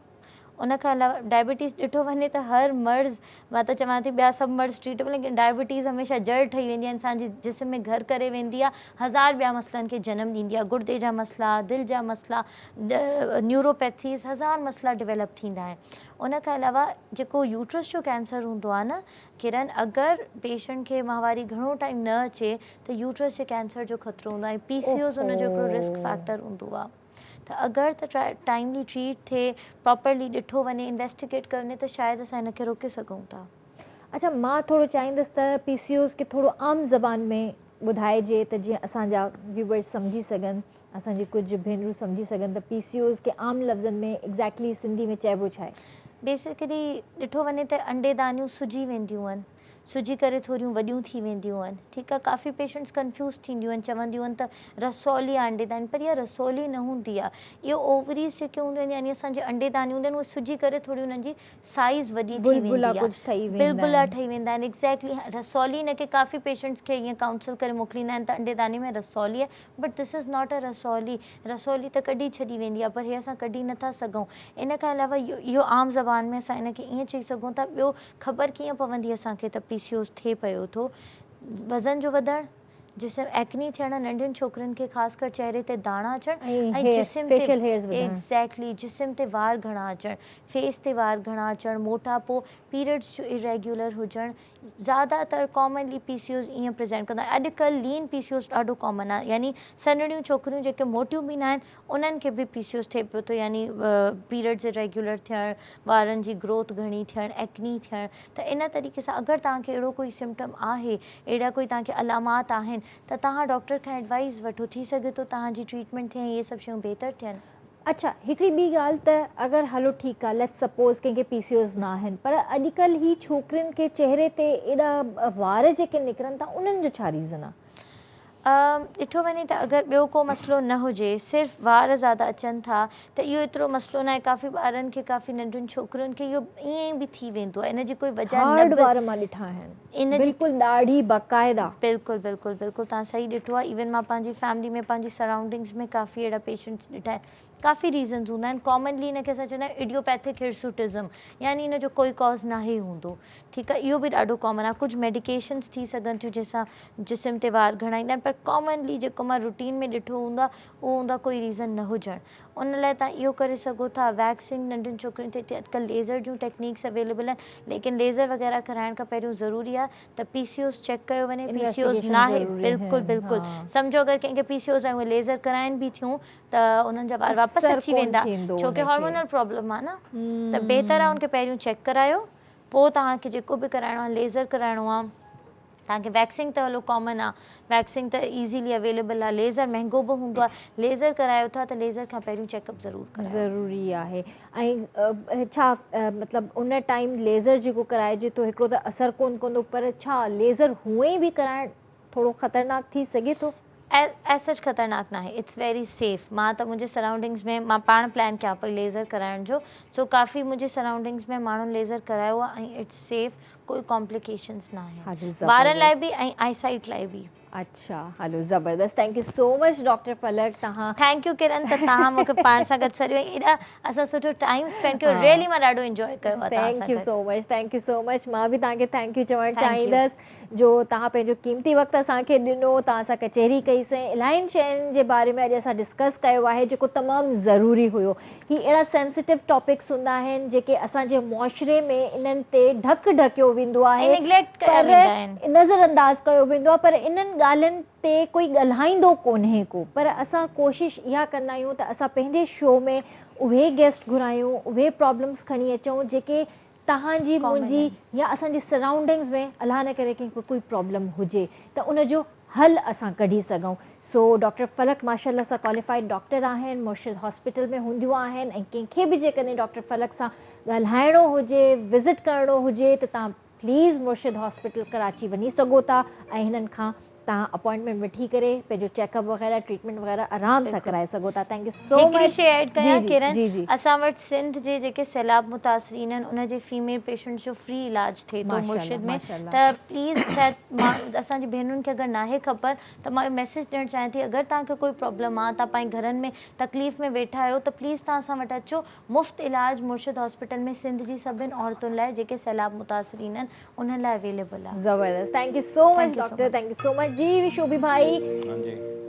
S2: उन खां अलावा डायबिटीज़ ॾिठो वञे त हर मर्ज़ मां त चवां थी ॿिया सभु मर्ज़ ट्रीटेबल लेकिन डायबिटीज़ हमेशह जड़ ठही वेंदी आहे इंसान जी जिस्म में घर करे वेंदी आहे हज़ार ॿिया मसइलनि खे जनम ॾींदी आहे गुर्दे जा मसइला दिलि जा मसइला न्यूरोपैथीज़ हज़ार मसइला डेवलप थींदा आहिनि। उन खां अलावा जेको यूट्रस जो कैंसर हूंदो आहे न किरण अगरि पेशेंट खे माहवारी घणो टाइम न अचे त यूट्रस जे कैंसर जो ख़तरो हूंदो आहे पीसीओज़ हुन जो हिकिड़ो रिस्क फैक्टर हूंदो आहे त अगरि त टाइमली ट्रीट थिए प्रॉपरली ॾिठो वञे इन्वेस्टिगेट कयो वञे त शायदि असां हिनखे रोके सघूं था।
S1: अच्छा मां थोरो चाहींदसि त पीसीओज़ खे थोरो आम ज़बान में ॿुधाइजे त जीअं असांजा व्यूवर्स सम्झी सघनि असांजी कुझु भेनरूं सम्झी सघनि त पीसीओज़ खे आम लफ़्ज़नि में एग्ज़ैक्टली सिंधी में चइबो छा आहे?
S2: बेसिकली ॾिठो वञे त अंडेदानियूं सुजी वेंदियूं आहिनि सुजी करे थोरियूं वॾियूं थी वेंदियूं आहिनि ठीकु आहे काफ़ी पेशेंट्स कंफ्यूज़ थींदियूं आहिनि चवंदियूं आहिनि त रसौली आहे अंडेदानी पर इहा रसौली न हूंदी आहे इहो ओवरीज़ जेके हूंदियूं आहिनि यानी असांजे अंडेदानियूं हूंदियूं आहिनि उहे सुजी करे थोरी उन्हनि जी साइज़ वॾी थी वेंदी आहे बुलबुला ठही वेंदा आहिनि एग्जैक्टली रसौली हिनखे काफ़ी पेशेंट्स खे ईअं काउंसल करे मोकिलींदा आहिनि त अंडेदानी में रसौली आहे but this is not a रसौली रसौली त कढी छॾी वेंदी आहे पर हे असां कढी नथा सघूं। इन खां अलावा इहो आम ज़बान में असां हिनखे ईअं चई सघूं था ॿियो ख़बर कीअं पवंदी असांखे त पीसीओज़ थिए पियो थो वज़न जो वधणु जिस्म एक्नी थियणु नंढियुनि छोकिरियुनि खे ख़ासि कर चेहरे ते दाणा अचणु ऐं जिस्म ते एग्ज़ैक्टली जिस्म ते वार घणा अचणु फेस ते वार घणा अचणु मोटापो पीरियड्स जो इरेग्युलर हुजणु ज़्यादातर कॉमनली पीसीओज़ ईअं प्रेज़ेंट कंदा आहिनि अॼुकल्ह लीन पीसीओज़ ॾाढो कॉमन आहे यानी सन्हड़ियूं छोकिरियूं जेके मोटियूं बि न आहिनि उन्हनि खे बि पीसीओज़ थिए पियो थो यानी पीरियड्स इरेग्युलर थियणु वारनि जी ग्रोथ घणी थियणु एक्नी थियणु त इन तरीक़े सां अगरि तव्हांखे अहिड़ो कोई सिम्टम आहे अहिड़ा कोई तव्हांखे अलामात आहिनि त तव्हां डॉक्टर खां एडवाइस वठो थी सघे थो तव्हांजी ट्रीटमेंट थिए इहे सभु शयूं बहितर थियनि।
S1: अच्छा हिकिड़ी ॿी ॻाल्हि त अगरि हलो ठीकु आहे लेट्स सपोज़ कंहिंखे पीसीओज़ न आहिनि पर अॼुकल्ह ही छोकिरियुनि खे चेहरे ते एॾा वार जेके निकिरनि था उन्हनि जो छा रीज़न आहे?
S2: ॾिठो वञे त अगरि ॿियो को मसइलो न हुजे सिर्फ़ु वार ज़्यादा अचनि था त इहो एतिरो मसइलो न आहे काफ़ी ॿारनि खे काफ़ी नंढियुनि छोकिरियुनि खे इहो ईअं ई बि थी वेंदो आहे इन जी कोई वजह न
S1: वार मां ॾिठा आहिनि
S2: इन
S1: बिल्कुलु ॾाढी बाक़ाइदा
S2: बिल्कुलु बिल्कुलु बिल्कुलु तव्हां सही ॾिठो आहे इवन मां पंहिंजी फैमिली में पंहिंजी सराउंडिंग्स में काफ़ी अहिड़ा पेशेंट्स ॾिठा आहिनि काफ़ी रीज़न्स हूंदा आहिनि कॉमनली हिनखे असां चवंदा आहियूं इडियोपैथिक हिर्सुटिज़म यानी इन जो कोई कॉज़ न ई हूंदो ठीकु आहे इहो बि ॾाढो कॉमन आहे कुझु मेडिकेशन्स थी सघनि थियूं जंहिंसां जिस्म ते वार घणा ईंदा आहिनि पर कॉमनली जेको मां रूटीन में ॾिठो हूंदो आहे उहो हूंदो आहे कोई रीज़न न हुजणु उन लाइ तव्हां इहो करे सघो था वैक्सिंग नंढियुनि छोकिरियुनि ते अॼुकल्ह लेज़र जूं टेक्निक्स अवेलेबल आहिनि लेकिन लेज़र वग़ैरह कराइण खां पहिरियों ज़रूरी आहे त पीसीओज़ चेक कयो वञे पीसीओज़ न आहे बिल्कुलु बिल्कुलु सम्झो अगरि कंहिंखे पीसीओज़ आहे उहे लेज़र कराइनि बि थियूं त उन्हनि जा वार वापसि अची वेंदा छोकी हार्मोनल प्रॉब्लम आहे न त बहितर आहे उनखे पहिरियों चेक करायो पोइ तव्हांखे जेको बि कराइणो आहे लेज़र कराइणो आहे तव्हांखे वैक्सिंग त हलो कॉमन आहे वैक्सिंग त ईज़ीली अवेलेबल आहे लेज़र महांगो बि हूंदो आहे लेज़र करायो था त लेज़र खां पहिरियों चेकअप ज़रूरु करायो
S1: ज़रूरी आहे ऐं छा मतिलबु उन टाइम लेज़र जेको कराइजे थो हिकिड़ो त असरु कोन कंदो पर छा लेज़र हूअं ई बि कराइणु थोरो ख़तरनाक थी सघे थो?
S2: एज सच ख़तरनाक न आहे इट्स वेरी सेफ़ मां त मुंहिंजे सराउंडिंग्स में मां पाण प्लान कयां पई लेज़र कराइण जो सो काफ़ी मुंहिंजे सराउंडिंग्स में माण्हुनि लेज़र करायो आहे ऐं इट्स सेफ़ कोई कॉम्प्लिकेशन्स न आहे ॿारनि लाइ बि ऐं आईसाइट लाइ बि।
S1: अच्छा हलो ज़बरदस्त thank you so much doctor फलक तव्हां
S2: थैंक यू किरण त तव्हां मूंखे पाण सां गॾु सॼो एॾा असां सुठो टाइम स्पेंड कयो रियली मां ॾाढो इंजॉय कयो आहे
S1: थैंक यू सो मच मां बि तव्हांखे थैंक यू चवणु चाहींदसि जो तव्हां पंहिंजो क़ीमती वक़्तु असांखे ॾिनो तव्हां सां कचहरी कईसीं इलाहियुनि शयुनि जे बारे में अॼु असां डिस्कस कयो आहे जेको तमामु ज़रूरी हुयो ही अहिड़ा सेंसिटिव टॉपिक्स हूंदा आहिनि जेके असांजे मुआशरे में इन्हनि ते ढकियो वेंदो आहे नज़रअंदाज़ कयो वेंदो आहे पर इन्हनि ॻाल्हियुनि ते कोई ॻाल्हाईंदो कोन्हे को पर असां कोशिशि इहा कंदा आहियूं त असां पंहिंजे शो में उहे गेस्ट घुरायूं, उहे प्रॉब्लम्स खणी अचूं जेके तव्हांजी मुंहिंजी या असांजे सराउंडिंग्स में अलाह न करे कंहिंखे कोई प्रॉब्लम हुजे त उन जो हल असां कढी सघूं। सो डॉक्टर फलक माशाल्लाह सां क्वालिफाइड डॉक्टर आहिनि, मुर्शिद हॉस्पिटल में हूंदियूं आहिनि ऐं कंहिंखे बि जेकॾहिं डॉक्टर फलक सां ॻाल्हाइणो हुजे, विज़िट करिणो हुजे त तव्हां प्लीज़ मुर्शिद हॉस्पिटल कराची वञी सघो था ऐं हिननि खां तव्हां अपॉइंटमेंट वठी करे पंहिंजो चेकअप वग़ैरह ट्रीटमेंट वग़ैरह आराम सां कराए सघो था। Thank you so much.
S2: हिकिड़ी शइ ऐड कयां किरण,
S1: जी जी
S2: असां वटि सिंध जे जेके सैलाब मुतासिरीन आहिनि उन जे फीमेल पेशेंट जो फ्री इलाज थिए थो मुर्शिद में, त प्लीज़ शायदि मां असांजी भेनरुनि खे अगरि नाहे ख़बर त मां मैसेज ॾियणु चाहियां थी, अगरि तव्हांखे कोई प्रॉब्लम आहे, तव्हां पंहिंजे घरनि में तकलीफ़ में वेठा आहियो त प्लीज़ तव्हां असां वटि अचो। मुफ़्त इलाज मुर्शिद हॉस्पिटल में सिंध जी सभिनि औरतुनि लाइ जेके सैलाब मुतासिरीन आहिनि उन्हनि लाइ अवेलेबल आहे।
S1: ज़बरदस्त, thank you so much doctor, thank you so much. जी शोभी भाई,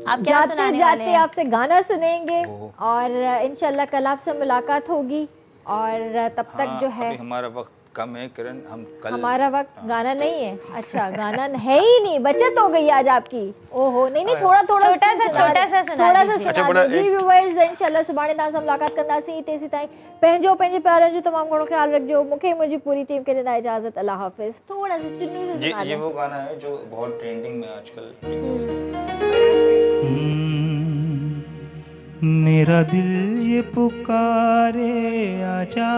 S2: आप क्या सुनाने वाले हैं?
S1: आपसे गाना सुनेंगे और इंशाल्लाह कल आपसे मुलाकात होगी और तब तक जो है
S3: हमारा वक्त कम है किरण, हम कल
S1: हमारा वक्त गाना नहीं है। अच्छा गाना है ही नहीं, बचत हो गई आज आपकी। ओहो नहीं नहीं, थोड़ा थोड़ा
S2: छोटा सा सुना
S1: दीजिए। जी व्यूअर्स, इंशाल्लाह सुभाणे तव्हां सां मुलाकात कंदासीं। तेसी ताईं पंहिंजो पंहिंजे प्यारनि जो तमामु घणो ख्यालु रखिजो। मूंखे मुंहिंजी पूरी टीम खे ॾींदा इजाज़त। अल्लाह हाफ़िज़। थोड़ा सा चुन्नी से सुना
S3: ये वो गाना है जो बहुत ट्रेंडिंग में आजकल।
S4: मेरा दिल ये पुकारे आजा,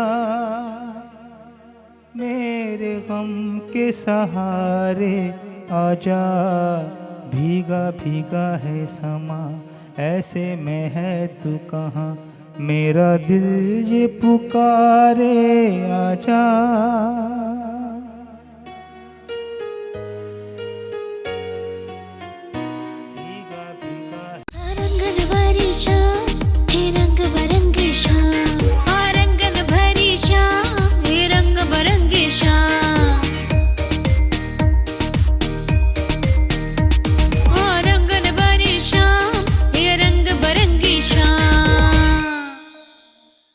S4: मेरे गम के सहारे आजा, भीगा भीगा है समा ऐसे में है तू कहाँ, मेरा दिल ये पुकारे आजा।